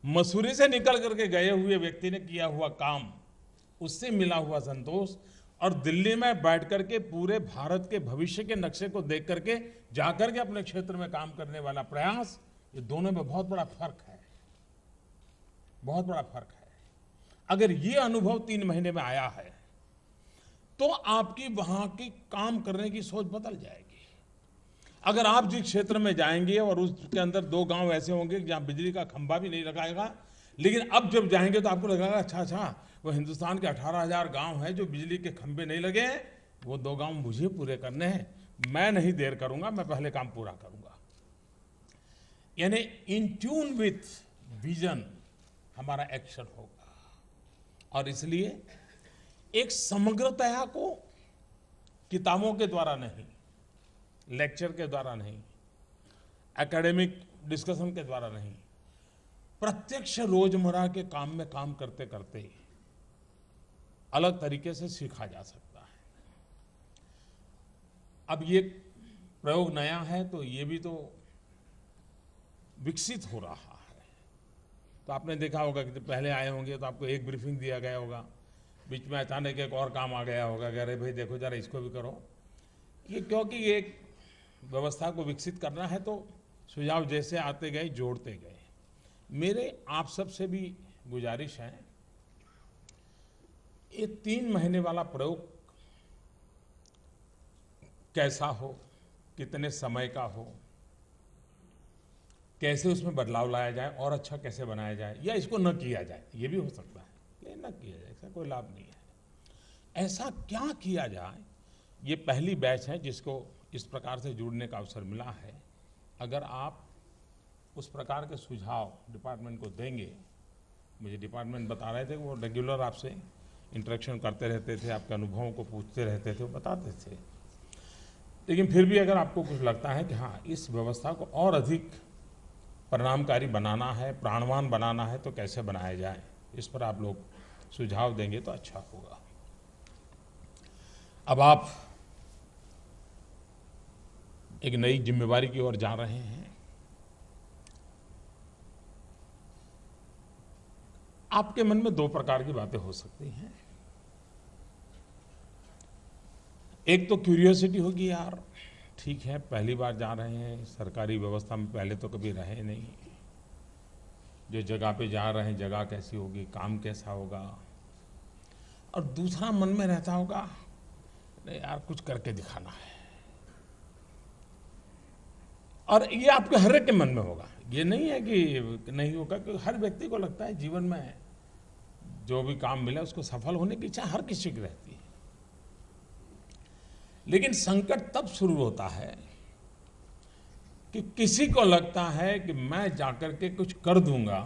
मसूरी से निकल करके गए हुए व्यक्ति ने किया हुआ काम, उससे मिला हुआ संतोष और दिल्ली में बैठ करके पूरे भारत के भविष्य के नक्शे को देख करके जाकर के अपने क्षेत्र में काम करने वाला प्रयास, ये दोनों में बहुत बड़ा फर्क है, बहुत बड़ा फर्क है। अगर ये अनुभव 3 महीने में आया है तो आपकी वहां की काम करने की सोच बदल जाएगी। अगर आप जिस क्षेत्र में जाएंगे और उसके अंदर 2 गांव ऐसे होंगे जहां बिजली का खंभा भी नहीं लगाएगा, लेकिन अब जब जाएंगे तो आपको लगेगा अच्छा वो हिंदुस्तान के 18,000 गांव हैं जो बिजली के खंभे नहीं लगे हैं, वो 2 गांव मुझे पूरे करने हैं, मैं नहीं देर करूंगा, मैं पहले काम पूरा करूंगा। यानी इन ट्यून विथ विजन हमारा एक्शन होगा। और इसलिए एक समग्रता को किताबों के द्वारा नहीं, लेक्चर के द्वारा नहीं, एकेडमिक डिस्कशन के द्वारा नहीं, प्रत्यक्ष रोजमर्रा के काम में काम करते करते अलग तरीके से सीखा जा सकता है। अब ये प्रयोग नया है तो ये भी तो विकसित हो रहा है। तो आपने देखा होगा कि जब पहले आए होंगे तो आपको एक ब्रीफिंग दिया गया होगा, बीच में अचानक एक और काम आ गया होगा कि अरे भाई देखो जरा इसको भी करो। ये क्योंकि ये एक व्यवस्था को विकसित करना है तो सुझाव जैसे आते गए जोड़ते गए। मेरे आप सब से भी गुजारिश है, ये 3 महीने वाला प्रयोग कैसा हो, कितने समय का हो, कैसे उसमें बदलाव लाया जाए और अच्छा कैसे बनाया जाए, या इसको न किया जाए, ये भी हो सकता है, लेकिन न किया जाए, इसका कोई लाभ नहीं है। ऐसा क्या किया जाए, ये पहली बैच है जिसको इस प्रकार से जुड़ने का अवसर मिला है। अगर आप उस प्रकार के सुझाव डिपार्टमेंट को देंगे, मुझे डिपार्टमेंट बता रहे थे कि वो रेगुलर आपसे इंटरेक्शन करते रहते थे, आपके अनुभवों को पूछते रहते थे, वो बताते थे। लेकिन फिर भी अगर आपको कुछ लगता है कि हाँ इस व्यवस्था को और अधिक परिणामकारी बनाना है, प्राणवान बनाना है, तो कैसे बनाया जाए, इस पर आप लोग सुझाव देंगे तो अच्छा होगा। अब आप एक नई जिम्मेवारी की ओर जा रहे हैं। आपके मन में 2 प्रकार की बातें हो सकती हैं। एक तो क्यूरियोसिटी होगी, यार ठीक है पहली बार जा रहे हैं, सरकारी व्यवस्था में पहले तो कभी रहे नहीं, जो जगह पे जा रहे हैं जगह कैसी होगी, काम कैसा होगा। और दूसरा मन में रहता होगा नहीं यार कुछ करके दिखाना है। और ये आपके हर एक के मन में होगा, ये नहीं है कि नहीं होगा, क्योंकि हर व्यक्ति को लगता है जीवन में जो भी काम मिला उसको सफल होने की इच्छा हर किसी की रहती है। लेकिन संकट तब शुरू होता है कि किसी को लगता है कि मैं जाकर के कुछ कर दूंगा,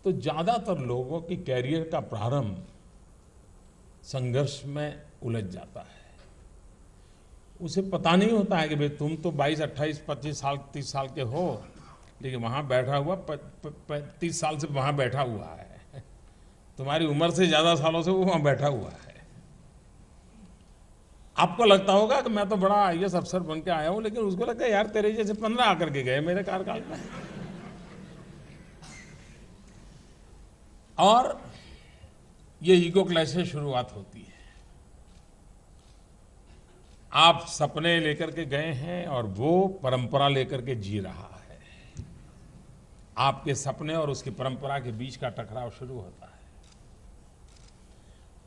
तो ज्यादातर लोगों की कैरियर का प्रारंभ संघर्ष में उलझ जाता है। उसे पता नहीं होता है कि भाई तुम तो 22, 28, 25 साल 30 साल के हो, लेकिन वहां बैठा हुआ 30 साल से वहां बैठा हुआ है, तुम्हारी उम्र से ज्यादा सालों से वो वहां बैठा हुआ है। आपको लगता होगा कि मैं तो बड़ा आईएएस अफसर बन के आया हूं, लेकिन उसको लगता है यार तेरे जैसे 15 आकर के गए मेरे कार्यकाल में। और ये ईगो क्लैश से शुरुआत होती है। आप सपने लेकर के गए हैं और वो परंपरा लेकर के जी रहा है। आपके सपने और उसकी परंपरा के बीच का टकराव शुरू होता है।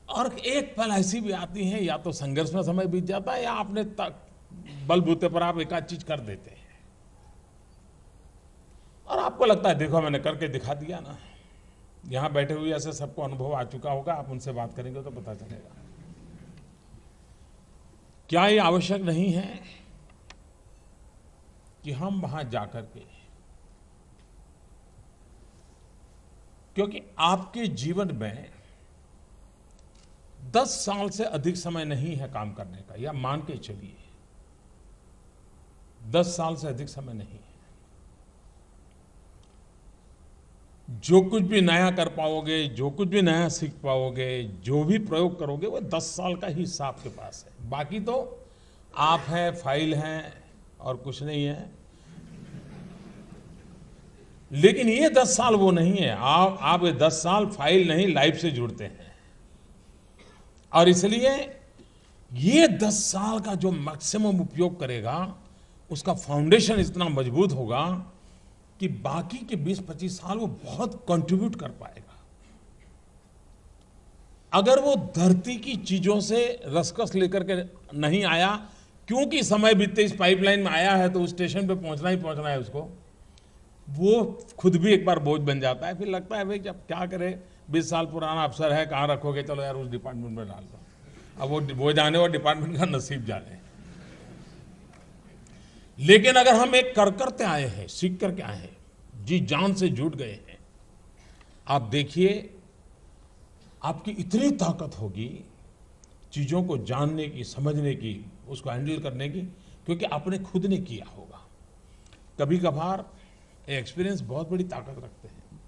और एक पल ऐसी भी आती है, या तो संघर्ष में समय बीत जाता है, या आपने बलबूते पर आप एक आध चीज कर देते हैं और आपको लगता है देखो मैंने करके दिखा दिया ना। यहां बैठे हुए ऐसे सबको अनुभव आ चुका होगा, आप उनसे बात करेंगे तो पता चलेगा। क्या ये आवश्यक नहीं है कि हम वहां जाकर के, क्योंकि आपके जीवन में 10 साल से अधिक समय नहीं है काम करने का, या मान के चलिए 10 साल से अधिक समय नहीं है। जो कुछ भी नया कर पाओगे, जो कुछ भी नया सीख पाओगे, जो भी प्रयोग करोगे, वो 10 साल का ही हिस्सा आपके पास है। बाकी तो आप हैं, फाइल हैं और कुछ नहीं है। लेकिन ये 10 साल वो नहीं है। आप ये 10 साल फाइल नहीं लाइफ से जुड़ते हैं। और इसलिए ये 10 साल का जो मैक्सिमम उपयोग करेगा, उसका फाउंडेशन इतना मजबूत होगा कि बाकी के 20-25 साल वो बहुत कंट्रीब्यूट कर पाएगा। अगर वो धरती की चीजों से रसकस लेकर के नहीं आया, क्योंकि समय बीतते इस पाइपलाइन में आया है तो उस स्टेशन पे पहुंचना ही पहुंचना है उसको, वो खुद भी एक बार बोझ बन जाता है। फिर लगता है भाई जब क्या करे, 20 साल पुराना अफसर है, कहाँ रखोगे, चलो यार उस डिपार्टमेंट में डाल दो। अब वो जाने और डिपार्टमेंट का नसीब जाने। लेकिन अगर हम एक करते आए हैं, सीख करके आए हैं, जी जान से जुट गए हैं, आप देखिए आपकी इतनी ताकत होगी चीजों को जानने की, समझने की, उसको हैंडल करने की, क्योंकि आपने खुद ने किया होगा। कभी कभार एक्सपीरियंस बहुत बड़ी ताकत रखते हैं।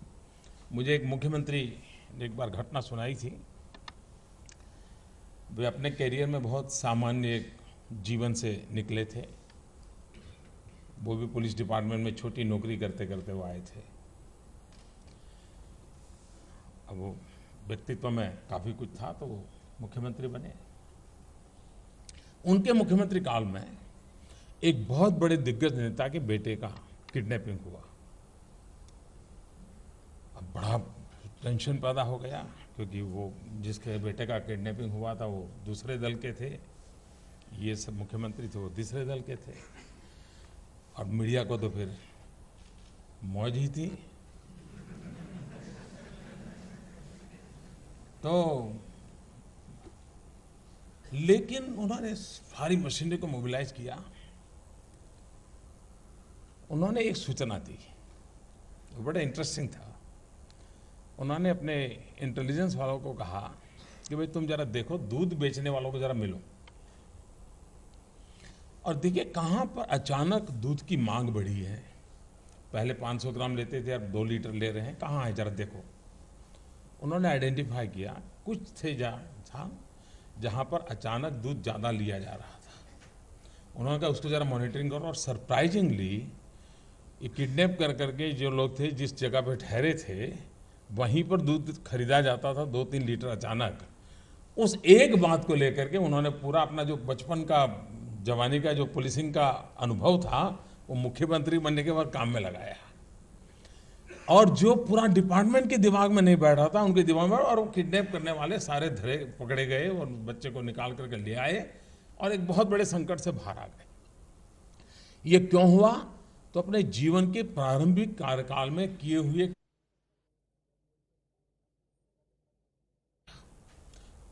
मुझे एक मुख्यमंत्री ने एक बार घटना सुनाई थी। वे अपने कैरियर में बहुत सामान्य एक जीवन से निकले थे। वो भी पुलिस डिपार्टमेंट में छोटी नौकरी करते करते वो आए थे। अब वो व्यक्तित्व में काफ़ी कुछ था तो वो मुख्यमंत्री बने। उनके मुख्यमंत्री काल में एक बहुत बड़े दिग्गज नेता के बेटे का किडनैपिंग हुआ। अब बड़ा टेंशन पैदा हो गया क्योंकि वो जिसके बेटे का किडनैपिंग हुआ था वो दूसरे दल के थे, ये सब मुख्यमंत्री थे वो तीसरे दल के थे, और मीडिया को तो फिर मौज ही थी। तो लेकिन उन्होंने सारी मशीनरी को मोबिलाइज किया। उन्होंने एक सूचना दी, वो बड़ा इंटरेस्टिंग था। उन्होंने अपने इंटेलिजेंस वालों को कहा कि भाई तुम जरा देखो, दूध बेचने वालों को जरा मिलो और देखिए कहाँ पर अचानक दूध की मांग बढ़ी है। पहले 500 ग्राम लेते थे, अब 2 लीटर ले रहे हैं, कहाँ है जरा देखो। उन्होंने आइडेंटिफाई किया कुछ थे जहाँ पर अचानक दूध ज़्यादा लिया जा रहा था। उन्होंने कहा उसको ज़रा मॉनिटरिंग करो, और सरप्राइजिंगली ये किडनैप कर करके जो लोग थे जिस जगह पे ठहरे थे वहीं पर दूध खरीदा जाता था 2-3 लीटर अचानक। उस एक बात को लेकर के उन्होंने पूरा अपना जो बचपन का जवानी का जो पुलिसिंग का अनुभव था वो मुख्यमंत्री बनने के बाद काम में लगाया, और जो पूरा डिपार्टमेंट के दिमाग में नहीं बैठ रहा था उनके दिमाग में, और वो किडनैप करने वाले सारे धरे पकड़े गए और बच्चे को निकाल करके ले आए और एक बहुत बड़े संकट से बाहर आ गए। ये क्यों हुआ? तो अपने जीवन के प्रारंभिक कार्यकाल में किए हुए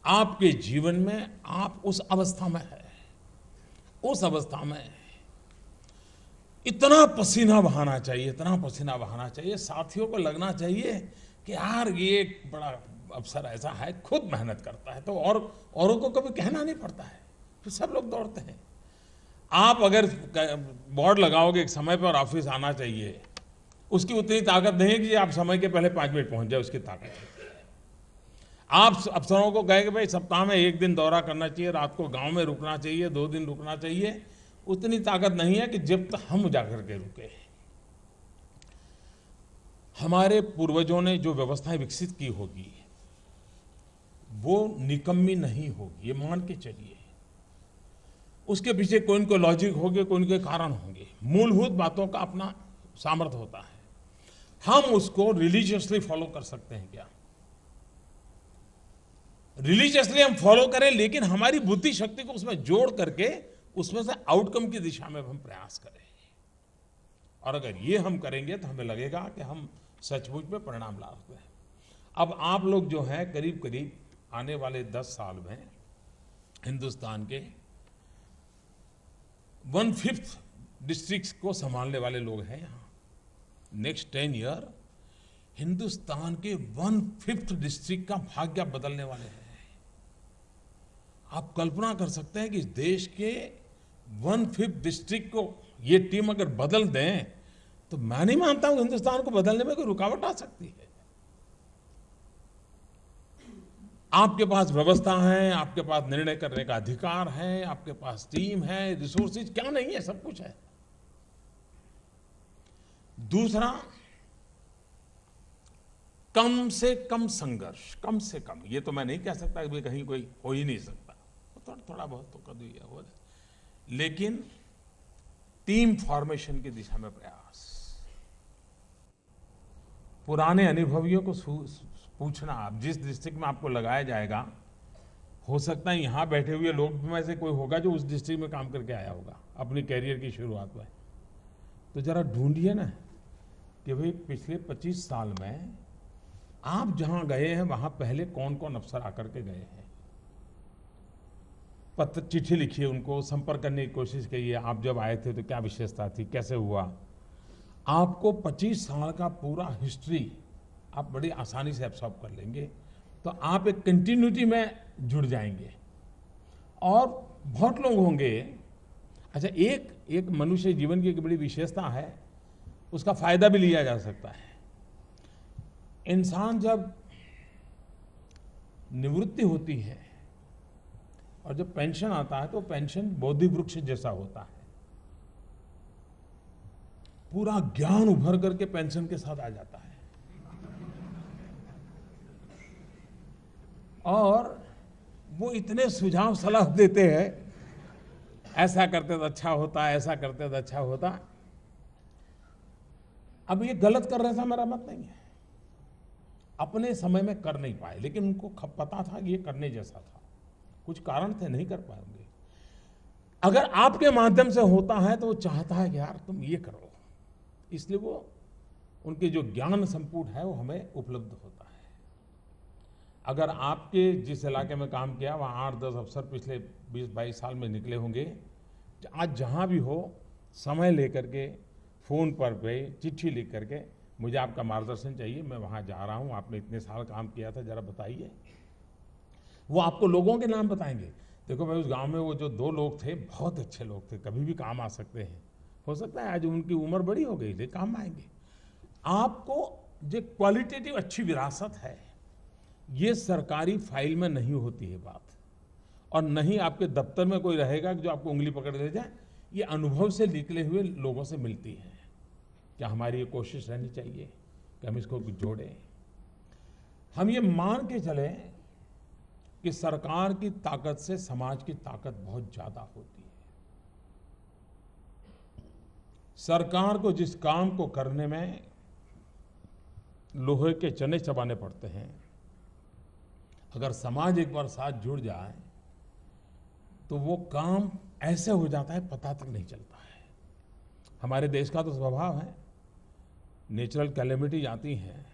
आपके जीवन में आप उस अवस्था में है, उस अवस्था में इतना पसीना बहाना चाहिए, इतना पसीना बहाना चाहिए, साथियों को लगना चाहिए कि यार ये एक बड़ा अफसर ऐसा है, खुद मेहनत करता है, तो और औरों को कभी कहना नहीं पड़ता है, फिर सब लोग दौड़ते हैं। आप अगर बोर्ड लगाओगे एक समय पर ऑफिस आना चाहिए, उसकी उतनी ताकत नहीं है कि आप समय के पहले 5 मिनट पहुंच जाए, उसकी ताकत है। आप अफसरों को कहे कि भाई सप्ताह में 1 दिन दौरा करना चाहिए, रात को गांव में रुकना चाहिए, 2 दिन रुकना चाहिए, उतनी ताकत नहीं है कि जब तक हम जाकर के रुके। हमारे पूर्वजों ने जो व्यवस्थाएं विकसित की होगी वो निकम्मी नहीं होगी, ये मान के चलिए। उसके पीछे कोई न कोई लॉजिक होंगे, कोई न कोई कारण होंगे, मूलभूत बातों का अपना सामर्थ्य होता है। हम उसको रिलीजियसली फॉलो कर सकते हैं क्या? रिलीजियसली हम फॉलो करें, लेकिन हमारी बुद्धि शक्ति को उसमें जोड़ करके उसमें से आउटकम की दिशा में हम प्रयास करें। और अगर ये हम करेंगे तो हमें लगेगा कि हम सचमुच में परिणाम ला सकते हैं। अब आप लोग जो हैं करीब करीब आने वाले 10 साल में हिंदुस्तान के 1/5 डिस्ट्रिक्ट को संभालने वाले लोग हैं। यहाँ नेक्स्ट 10 ईयर हिंदुस्तान के 1/5 डिस्ट्रिक्ट का भाग्य बदलने वाले हैं। आप कल्पना कर सकते हैं कि इस देश के 1/5 डिस्ट्रिक्ट को ये टीम अगर बदल दें तो मैं नहीं मानता हूं हिंदुस्तान को बदलने में कोई रुकावट आ सकती है। आपके पास व्यवस्था है, आपके पास निर्णय करने का अधिकार है, आपके पास टीम है, रिसोर्सेज क्या नहीं है, सब कुछ है। दूसरा, कम से कम संघर्ष, कम से कम, ये तो मैं नहीं कह सकता कि कहीं कोई हो ही नहीं सकता, थोड़ा बहुत तो कर दिया हो जाए, लेकिन टीम फॉर्मेशन की दिशा में प्रयास, पुराने अनुभवियों को पूछना, आप जिस डिस्ट्रिक्ट में आपको लगाया जाएगा, हो सकता है यहां बैठे हुए लोग में से कोई होगा जो उस डिस्ट्रिक्ट में काम करके आया होगा अपनी कैरियर की शुरुआत में, तो जरा ढूंढिए ना कि भाई पिछले 25 साल में आप जहां गए हैं वहां पहले कौन कौन अफसर आकर के गए हैं। पत्र चिट्ठी लिखिए, उनको संपर्क करने की कोशिश कीजिए, आप जब आए थे तो क्या विशेषता थी, कैसे हुआ। आपको 25 साल का पूरा हिस्ट्री आप बड़ी आसानी से एब्सॉर्ब कर लेंगे, तो आप एक कंटिन्यूटी में जुड़ जाएंगे। और बहुत लोग होंगे, अच्छा एक मनुष्य जीवन की एक बड़ी विशेषता है, उसका फायदा भी लिया जा सकता है। इंसान जब निवृत्ति होती है और जब पेंशन आता है तो पेंशन बोधि वृक्ष जैसा होता है, पूरा ज्ञान उभर करके पेंशन के साथ आ जाता है। और वो इतने सुझाव सलाह देते हैं, ऐसा करते तो अच्छा होता, ऐसा करते तो अच्छा होता। अब ये गलत कर रहे थे मेरा मत नहीं है, अपने समय में कर नहीं पाए, लेकिन उनको पता था कि ये करने जैसा था, कुछ कारण थे नहीं कर पाएंगे। अगर आपके माध्यम से होता है तो वो चाहता है कि यार तुम ये करो, इसलिए वो उनके जो ज्ञान संपुट है वो हमें उपलब्ध होता है। अगर आपके जिस इलाके में काम किया वहाँ 8-10 अफसर पिछले 20-22 साल में निकले होंगे, आज जहाँ भी हो समय लेकर के फ़ोन पर पे चिट्ठी लिख करके मुझे आपका मार्गदर्शन चाहिए, मैं वहाँ जा रहा हूँ, आपने इतने साल काम किया था, जरा बताइए। वो आपको लोगों के नाम बताएंगे। देखो भाई, उस गांव में वो जो 2 लोग थे, बहुत अच्छे लोग थे, कभी भी काम आ सकते हैं। हो सकता है आज उनकी उम्र बड़ी हो गई थी, काम आएंगे। आपको जो क्वालिटेटिव अच्छी विरासत है, ये सरकारी फाइल में नहीं होती है बात, और नहीं आपके दफ्तर में कोई रहेगा जो आपको उंगली पकड़ ले जाए। ये अनुभव से निकले हुए लोगों से मिलती है। क्या हमारी ये कोशिश रहनी चाहिए कि हम इसको जोड़ें। हम ये मान के चलें कि सरकार की ताकत से समाज की ताकत बहुत ज्यादा होती है। सरकार को जिस काम को करने में लोहे के चने चबाने पड़ते हैं, अगर समाज एक बार साथ जुड़ जाए तो वो काम ऐसे हो जाता है पता तक नहीं चलता है। हमारे देश का तो स्वभाव है, नेचुरल कैलेमिटी आती हैं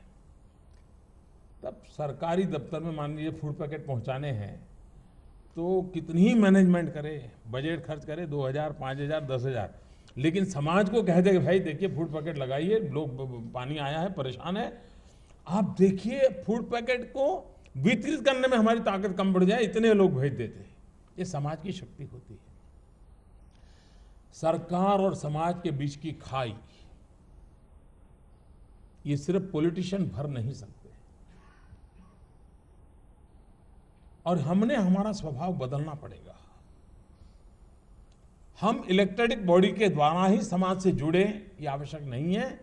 तब सरकारी दफ्तर में मान लीजिए फूड पैकेट पहुंचाने हैं तो कितनी ही मैनेजमेंट करे, बजट खर्च करे 2000, 5000, 10,000, लेकिन समाज को कह दे कि भाई देखिए फूड पैकेट लगाइए, लोग पानी आया है, परेशान है, आप देखिए फूड पैकेट को वितरित करने में हमारी ताकत कम बढ़ जाए, इतने लोग भेज देते हैं। ये समाज की शक्ति होती है। सरकार और समाज के बीच की खाई ये सिर्फ पॉलिटिशियन भर नहीं सकते, और हमने हमारा स्वभाव बदलना पड़ेगा। हम इलेक्टेड बॉडी के द्वारा ही समाज से जुड़े ये आवश्यक नहीं है,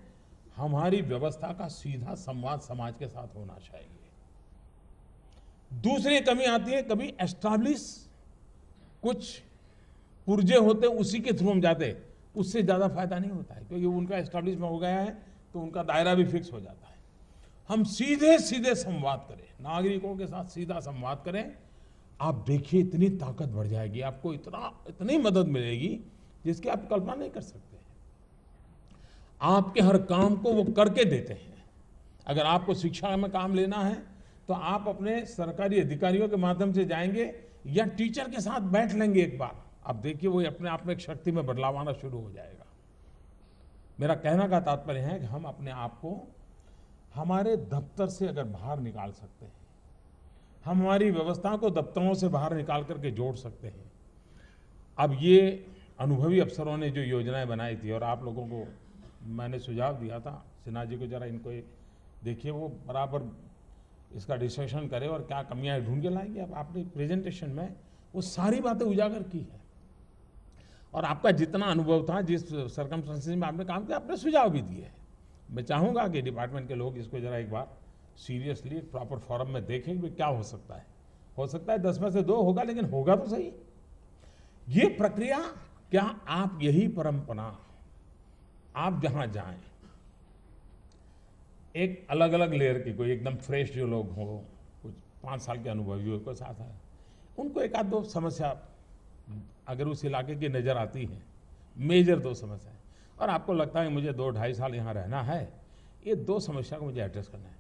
हमारी व्यवस्था का सीधा संवाद समाज के साथ होना चाहिए। दूसरी कमी आती है, कभी एस्टैब्लिश कुछ पुर्जे होते उसी के थ्रू हम जाते, उससे ज्यादा फायदा नहीं होता है, क्योंकि उनका एस्टैब्लिश में हो गया है तो उनका दायरा भी फिक्स हो जाता है। हम सीधे सीधे संवाद करें, नागरिकों के साथ सीधा संवाद करें, आप देखिए इतनी ताकत बढ़ जाएगी, आपको इतनी मदद मिलेगी जिसकी आप कल्पना नहीं कर सकते। आपके हर काम को वो करके देते हैं। अगर आपको शिक्षा में काम लेना है तो आप अपने सरकारी अधिकारियों के माध्यम से जाएंगे या टीचर के साथ बैठ लेंगे एक बार, आप देखिए वो अपने आप में एक शक्ति में बदलाव आना शुरू हो जाएगा। मेरा कहना का तात्पर्य है कि हम अपने आप को हमारे दफ्तर से अगर बाहर निकाल सकते हैं, हम हमारी व्यवस्था को दफ्तरों से बाहर निकाल करके जोड़ सकते हैं। अब ये अनुभवी अफसरों ने जो योजनाएं बनाई थी और आप लोगों को मैंने सुझाव दिया था, सिन्हा जी को जरा इनको देखिए, वो बराबर इसका डिस्कशन करें और क्या कमियां ढूंढ के लाएंगे। अब आपने प्रेजेंटेशन में वो सारी बातें उजागर की है, और आपका जितना अनुभव था, जिस सर्कमस्टेंसेस में आपने काम किया, आपने सुझाव भी दिए हैं। मैं चाहूँगा कि डिपार्टमेंट के लोग इसको जरा एक बार सीरियसली एक प्रॉपर फॉरम में देखें कि क्या हो सकता है। हो सकता है 10 में से 2 होगा, लेकिन होगा तो सही। ये प्रक्रिया, क्या आप यही परंपरा आप जहाँ जाएं, एक अलग अलग लेयर की, कोई एकदम फ्रेश जो लोग हों, कुछ 5 साल के अनुभवी हो, कोई साथ है, उनको एक आध 2 समस्या अगर उस इलाके की नज़र आती है, मेजर 2 समस्या, और आपको लगता है मुझे 2-2.5 साल यहाँ रहना है, ये 2 समस्या को मुझे एड्रेस करना है,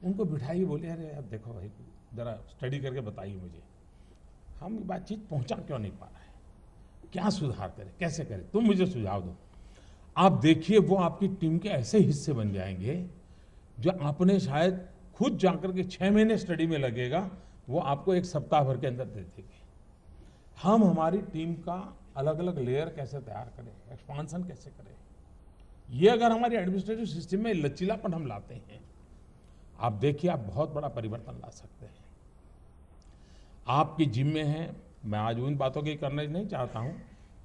उनको बिठाइए, बोलिए अरे अब देखो भाई ज़रा स्टडी करके बताइए मुझे, हम बातचीत पहुँचा क्यों नहीं पा रहे हैं, क्या सुधार करें, कैसे करें, तुम मुझे सुझाव दो। आप देखिए वो आपकी टीम के ऐसे हिस्से बन जाएंगे जो आपने शायद खुद जाकर के 6 महीने स्टडी में लगेगा, वो आपको 1 सप्ताह भर के अंदर दे देंगे। हम हमारी टीम का अलग अलग लेयर कैसे तैयार करें, एक्सपांसन कैसे करें, ये अगर हमारी एडमिनिस्ट्रेटिव सिस्टम में लचीलापन हम लाते हैं, आप देखिए आप बहुत बड़ा परिवर्तन ला सकते हैं। आपकी जिम्मे है, मैं आज उन बातों की करना नहीं चाहता हूँ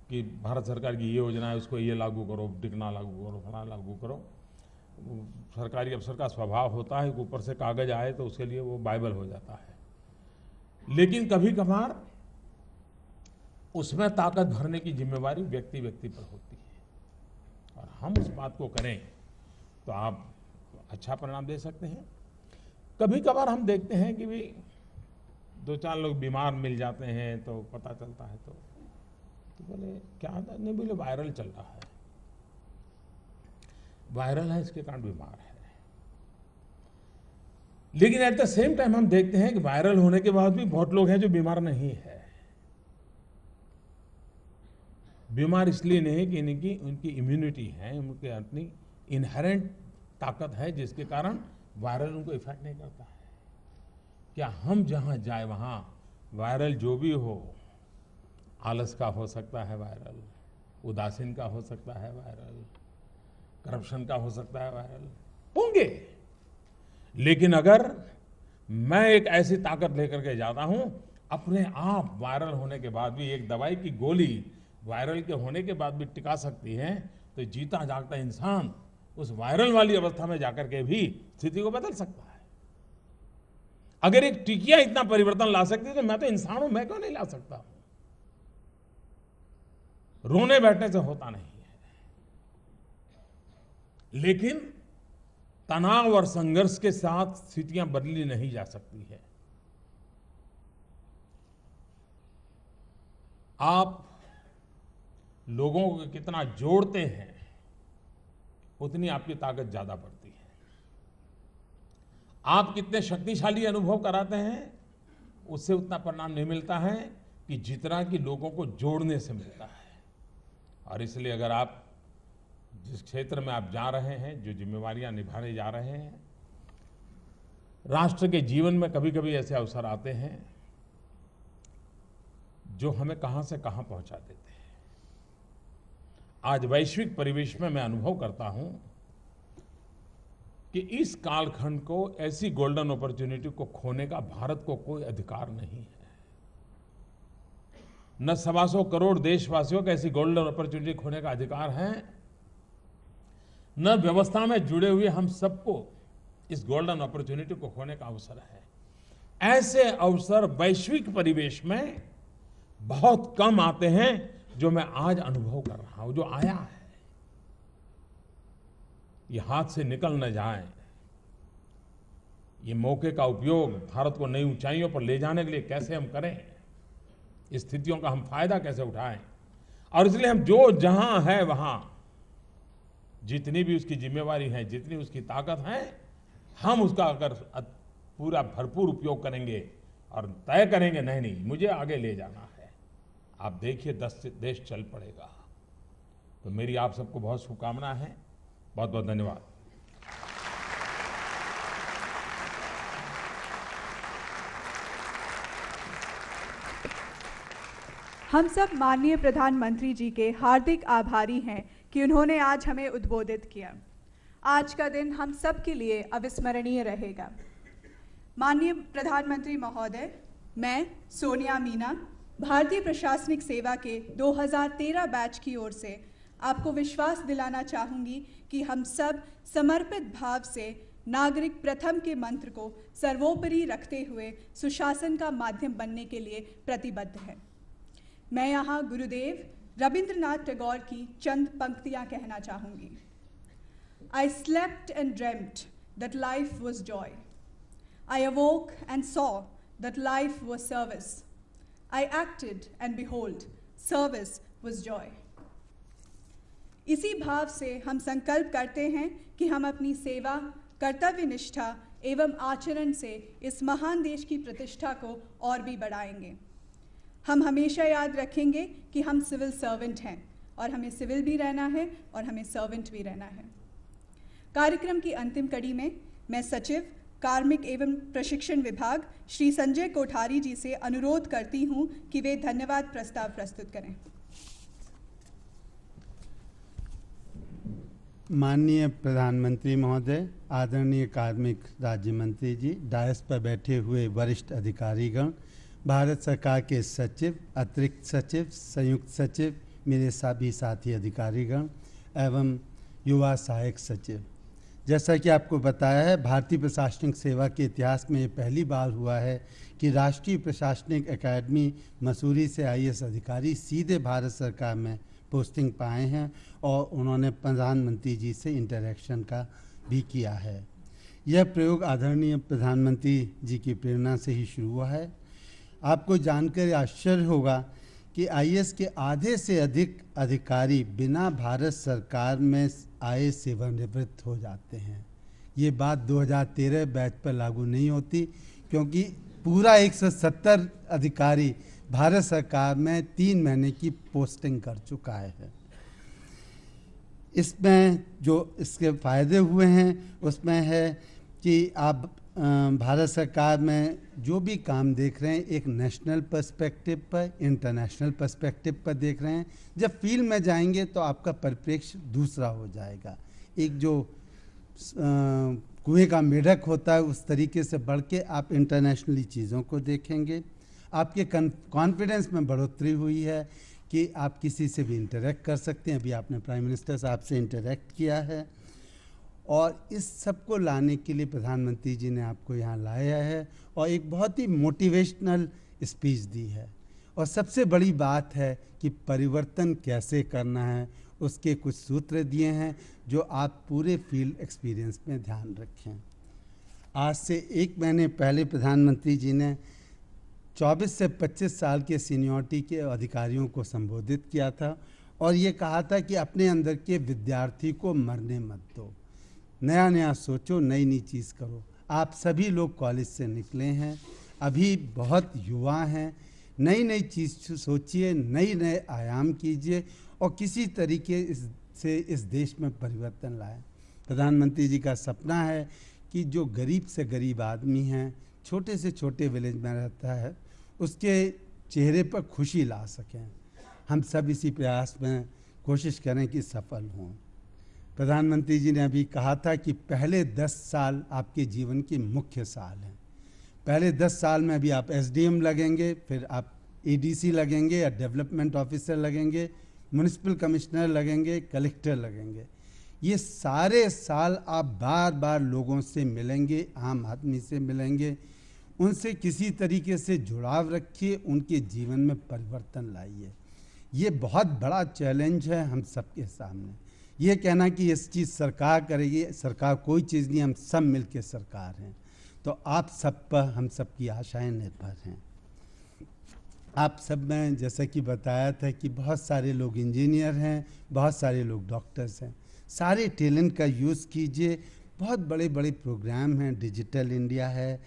कि भारत सरकार की ये योजना है उसको ये लागू करो, टिकना लागू करो, फला लागू करो। सरकारी अफसर का स्वभाव होता है कि ऊपर से कागज आए तो उसके लिए वो बाइबल हो जाता है। लेकिन कभी कभार उसमें ताकत भरने की जिम्मेवारी व्यक्ति व्यक्ति पर होती है और हम उस बात को करें तो आप अच्छा परिणाम दे सकते हैं। कभी कभार हम देखते हैं कि भी 2-4 लोग बीमार मिल जाते हैं तो पता चलता है तो बोले क्या नहीं, बोले वायरल चल रहा है, वायरल है इसके कारण बीमार है। लेकिन एट द सेम टाइम हम देखते हैं कि वायरल होने के बाद भी बहुत लोग हैं जो बीमार नहीं है। बीमार इसलिए नहीं कि उनकी इम्यूनिटी है, उनके अपनी इनहेरेंट ताकत है जिसके कारण वायरल उनको इफेक्ट नहीं करता है। क्या हम जहां जाए वहां वायरल जो भी हो, आलस का हो सकता है वायरल, उदासीन का हो सकता है वायरल, करप्शन का हो सकता है वायरल, होंगे। लेकिन अगर मैं एक ऐसी ताकत लेकर के जाता हूं, अपने आप वायरल होने के बाद भी एक दवाई की गोली वायरल के होने के बाद भी टिका सकती है, तो जीता जागता इंसान उस वायरल वाली अवस्था में जाकर के भी स्थिति को बदल सकता है। अगर एक टिकिया इतना परिवर्तन ला सकती है तो मैं तो इंसान हूं, मैं क्यों नहीं ला सकता हूं? रोने बैठने से होता नहीं है, लेकिन तनाव और संघर्ष के साथ स्थितियां बदली नहीं जा सकती है। आप लोगों को कितना जोड़ते हैं उतनी आपकी ताकत ज्यादा बढ़ती है। आप कितने शक्तिशाली अनुभव कराते हैं उससे उतना परिणाम नहीं मिलता है कि जितना कि लोगों को जोड़ने से मिलता है। और इसलिए अगर आप जिस क्षेत्र में आप जा रहे हैं, जो जिम्मेवारियां निभाने जा रहे हैं, राष्ट्र के जीवन में कभी कभी ऐसे अवसर आते हैं जो हमें कहां से कहां पहुंचा देते हैं। आज वैश्विक परिवेश में मैं अनुभव करता हूं कि इस कालखंड को, ऐसी गोल्डन अपॉर्चुनिटी को खोने का भारत को कोई अधिकार नहीं है। न 125 करोड़ देशवासियों को ऐसी गोल्डन अपॉर्चुनिटी खोने का अधिकार है, न व्यवस्था में जुड़े हुए हम सबको इस गोल्डन अपॉर्चुनिटी को खोने का अवसर है। ऐसे अवसर वैश्विक परिवेश में बहुत कम आते हैं जो मैं आज अनुभव कर रहा हूं, जो आया है। ये हाथ से निकल न जाए, ये मौके का उपयोग भारत को नई ऊंचाइयों पर ले जाने के लिए कैसे हम करें, इस स्थितियों का हम फायदा कैसे उठाएं। और इसलिए हम जो जहां है वहां जितनी भी उसकी जिम्मेवारी है, जितनी उसकी ताकत है, हम उसका अगर पूरा भरपूर उपयोग करेंगे और तय करेंगे नहीं मुझे आगे ले जाना है, आप देखिए देश चल पड़ेगा। तो मेरी आप सबको बहुत शुभकामना है। बहुत बहुत धन्यवाद। हम सब माननीय प्रधानमंत्री जी के हार्दिक आभारी हैं कि उन्होंने आज हमें उद्बोधित किया। आज का दिन हम सब के लिए अविस्मरणीय रहेगा। माननीय प्रधानमंत्री महोदय, मैं सोनिया मीना, भारतीय प्रशासनिक सेवा के 2013 बैच की ओर से आपको विश्वास दिलाना चाहूँगी कि हम सब समर्पित भाव से नागरिक प्रथम के मंत्र को सर्वोपरि रखते हुए सुशासन का माध्यम बनने के लिए प्रतिबद्ध हैं। मैं यहाँ गुरुदेव रविंद्रनाथ टैगोर की चंद पंक्तियाँ कहना चाहूँगी। I slept and dreamt that life was joy. I awoke and saw that life was service. I acted and behold, service was joy. इसी भाव से हम संकल्प करते हैं कि हम अपनी सेवा, कर्तव्य निष्ठा एवं आचरण से इस महान देश की प्रतिष्ठा को और भी बढ़ाएंगे। हम हमेशा याद रखेंगे कि हम सिविल सर्वेंट हैं और हमें सिविल भी रहना है और हमें सर्वेंट भी रहना है। कार्यक्रम की अंतिम कड़ी में मैं सचिव कार्मिक एवं प्रशिक्षण विभाग श्री संजय कोठारी जी से अनुरोध करती हूं कि वे धन्यवाद प्रस्ताव प्रस्तुत करें। माननीय प्रधानमंत्री महोदय, आदरणीय कार्मिक राज्य मंत्री जी, डायस पर बैठे हुए वरिष्ठ अधिकारीगण, भारत सरकार के सचिव, अतिरिक्त सचिव, संयुक्त सचिव, मेरे सभी साथी अधिकारीगण एवं युवा सहायक सचिव, जैसा कि आपको बताया है, भारतीय प्रशासनिक सेवा के इतिहास में ये पहली बार हुआ है कि राष्ट्रीय प्रशासनिक अकादमी मसूरी से आईएएस अधिकारी सीधे भारत सरकार में पोस्टिंग पाए हैं और उन्होंने प्रधानमंत्री जी से इंटरेक्शन का भी किया है। यह प्रयोग आदरणीय प्रधानमंत्री जी की प्रेरणा से ही शुरू हुआ है। आपको जानकर आश्चर्य होगा कि आईएएस के आधे से अधिक अधिकारी बिना भारत सरकार में आए सेवानिवृत्त हो जाते हैं। ये बात 2013 बैच पर लागू नहीं होती, क्योंकि पूरा 170 अधिकारी भारत सरकार में 3 महीने की पोस्टिंग कर चुका है। इसमें जो इसके फ़ायदे हुए हैं उसमें है कि आप भारत सरकार में जो भी काम देख रहे हैं एक नेशनल पर्सपेक्टिव पर, इंटरनेशनल पर्सपेक्टिव पर देख रहे हैं। जब फील्ड में जाएंगे तो आपका परिप्रेक्ष्य दूसरा हो जाएगा। एक जो कुएं का मेढक होता है उस तरीके से बढ़ के आप इंटरनेशनली चीज़ों को देखेंगे। आपके कॉन्फिडेंस में बढ़ोतरी हुई है कि आप किसी से भी इंटरेक्ट कर सकते हैं। अभी आपने प्राइम मिनिस्टर साहब से इंटरेक्ट किया है और इस सब को लाने के लिए प्रधानमंत्री जी ने आपको यहाँ लाया है और एक बहुत ही मोटिवेशनल स्पीच दी है। और सबसे बड़ी बात है कि परिवर्तन कैसे करना है, उसके कुछ सूत्र दिए हैं जो आप पूरे फील्ड एक्सपीरियंस में ध्यान रखें। आज से 1 महीने पहले प्रधानमंत्री जी ने 24 से 25 साल के सीनियरिटी के अधिकारियों को संबोधित किया था और ये कहा था कि अपने अंदर के विद्यार्थी को मरने मत दो, नया नया सोचो, नई नई चीज़ करो। आप सभी लोग कॉलेज से निकले हैं, अभी बहुत युवा हैं, नई नई चीज़ सोचिए, नई नए आयाम कीजिए और किसी तरीके से इस देश में परिवर्तन लाएं। प्रधानमंत्री जी का सपना है कि जो गरीब से गरीब आदमी हैं, छोटे से छोटे विलेज में रहता है, उसके चेहरे पर खुशी ला सकें। हम सब इसी प्रयास में कोशिश करें कि सफल हों। प्रधानमंत्री जी ने अभी कहा था कि पहले 10 साल आपके जीवन के मुख्य साल हैं। पहले 10 साल में अभी आप एसडीएम लगेंगे, फिर आप एडीसी लगेंगे या डेवलपमेंट ऑफिसर लगेंगे, म्युनिसिपल कमिश्नर लगेंगे, कलेक्टर लगेंगे। ये सारे साल आप बार बार लोगों से मिलेंगे, आम आदमी से मिलेंगे, उनसे किसी तरीके से जुड़ाव रखिए, उनके जीवन में परिवर्तन लाइए। ये बहुत बड़ा चैलेंज है हम सबके सामने। ये कहना कि ये चीज़ सरकार करेगी, सरकार कोई चीज़ नहीं, हम सब मिलके सरकार हैं। तो आप सब पर हम सब की आशाएं निर्भर हैं। आप सब में जैसा कि बताया था कि बहुत सारे लोग इंजीनियर हैं, बहुत सारे लोग डॉक्टर्स हैं। सारे टैलेंट का यूज़ कीजिए। बहुत बड़े बड़े प्रोग्राम हैं, डिजिटल इंडिया है,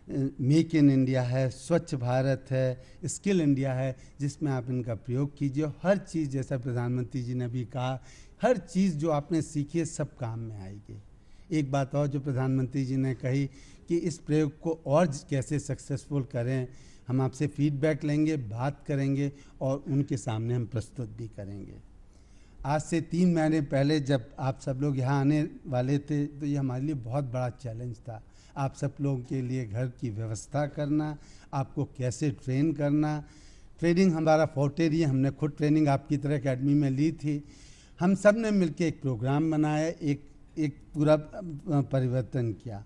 मेक इन इंडिया है, स्वच्छ भारत है, स्किल इंडिया है, जिसमें आप इनका प्रयोग कीजिए। हर चीज़, जैसा प्रधानमंत्री जी ने भी कहा, हर चीज़ जो आपने सीखी है सब काम में आएगी। एक बात और जो प्रधानमंत्री जी ने कही कि इस प्रयोग को और कैसे सक्सेसफुल करें, हम आपसे फीडबैक लेंगे, बात करेंगे और उनके सामने हम प्रस्तुत भी करेंगे। आज से 3 महीने पहले जब आप सब लोग यहाँ आने वाले थे तो ये हमारे लिए बहुत बड़ा चैलेंज था। आप सब लोगों के लिए घर की व्यवस्था करना, आपको कैसे ट्रेन करना। ट्रेनिंग हमारा फोर्टे रही है, हमने खुद ट्रेनिंग आपकी तरह अकेडमी में ली थी। हम सब ने मिलकर एक प्रोग्राम बनाया, एक पूरा परिवर्तन किया।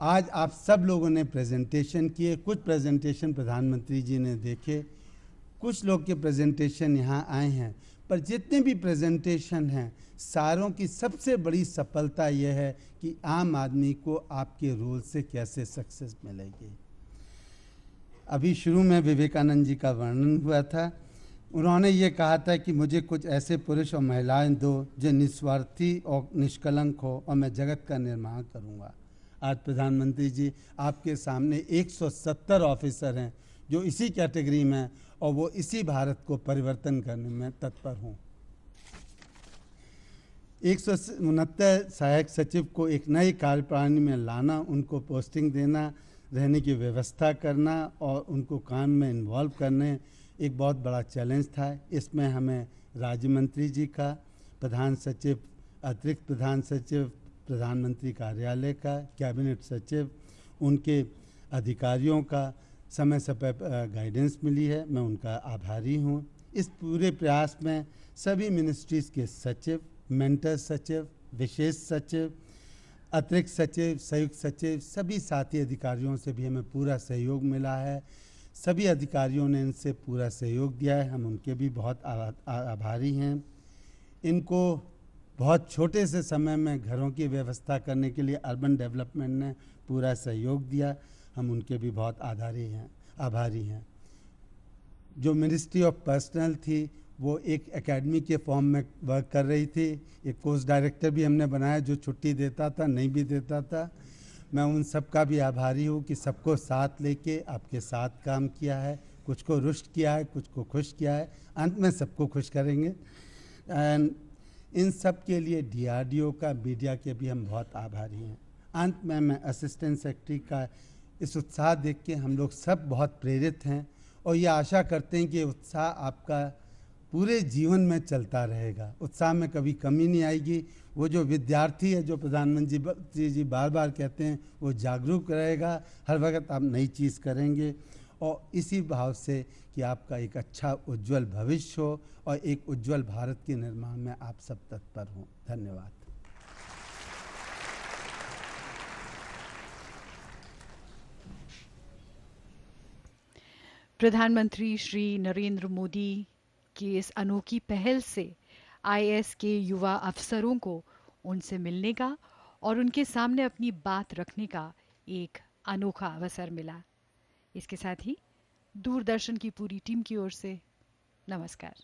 आज आप सब लोगों ने प्रेजेंटेशन किए, कुछ प्रेजेंटेशन प्रधानमंत्री जी ने देखे, कुछ लोग के प्रेजेंटेशन यहाँ आए हैं, पर जितने भी प्रेजेंटेशन हैं सारों की सबसे बड़ी सफलता यह है कि आम आदमी को आपके रोल से कैसे सक्सेस मिलेगी। अभी शुरू में विवेकानंद जी का वर्णन हुआ था। उन्होंने ये कहा था कि मुझे कुछ ऐसे पुरुष और महिलाएं दो जो निस्वार्थी और निष्कलंक हो और मैं जगत का निर्माण करूँगा। आज प्रधानमंत्री जी आपके सामने 170 ऑफिसर हैं जो इसी कैटेगरी में और वो इसी भारत को परिवर्तन करने में तत्पर हों। 169 सहायक सचिव को एक नई कार्यप्रणाली में लाना, उनको पोस्टिंग देना, रहने की व्यवस्था करना और उनको काम में इन्वॉल्व करने एक बहुत बड़ा चैलेंज था। इसमें हमें राज्य मंत्री जी का, प्रधान सचिव, अतिरिक्त प्रधान सचिव, प्रधानमंत्री कार्यालय का, कैबिनेट सचिव, उनके अधिकारियों का समय समय गाइडेंस मिली है, मैं उनका आभारी हूँ। इस पूरे प्रयास में सभी मिनिस्ट्रीज़ के सचिव, मेंटर सचिव, विशेष सचिव, अतिरिक्त सचिव, संयुक्त सचिव, सभी साथी अधिकारियों से भी हमें पूरा सहयोग मिला है। सभी अधिकारियों ने इनसे पूरा सहयोग दिया है, हम उनके भी बहुत आभारी हैं। इनको बहुत छोटे से समय में घरों की व्यवस्था करने के लिए अर्बन डेवलपमेंट ने पूरा सहयोग दिया, हम उनके भी बहुत आभारी हैं। जो मिनिस्ट्री ऑफ पर्सनल थी वो एक एकेडमी के फॉर्म में वर्क कर रही थी। एक कोर्स डायरेक्टर भी हमने बनाया जो छुट्टी देता था, नहीं भी देता था। मैं उन सब का भी आभारी हूँ कि सबको साथ लेके आपके साथ काम किया है, कुछ को रुष्ट किया है, कुछ को खुश किया है, अंत में सबको खुश करेंगे। एंड इन सब के लिए DRDO का, मीडिया के भी हम बहुत आभारी हैं। अंत में मैं असिस्टेंट सेक्रेटरी का इस उत्साह देख के हम लोग सब बहुत प्रेरित हैं और ये आशा करते हैं कि ये उत्साह आपका पूरे जीवन में चलता रहेगा, उत्साह में कभी कमी नहीं आएगी। वो जो विद्यार्थी है, जो प्रधानमंत्री जी बार बार कहते हैं, वो जागरूक रहेगा, हर वक्त आप नई चीज़ करेंगे और इसी भाव से कि आपका एक अच्छा उज्जवल भविष्य हो और एक उज्जवल भारत के निर्माण में आप सब तत्पर हों। धन्यवाद। प्रधानमंत्री श्री नरेंद्र मोदी की इस अनोखी पहल से IAS के युवा अफसरों को उनसे मिलने का और उनके सामने अपनी बात रखने का एक अनोखा अवसर मिला। इसके साथ ही दूरदर्शन की पूरी टीम की ओर से नमस्कार।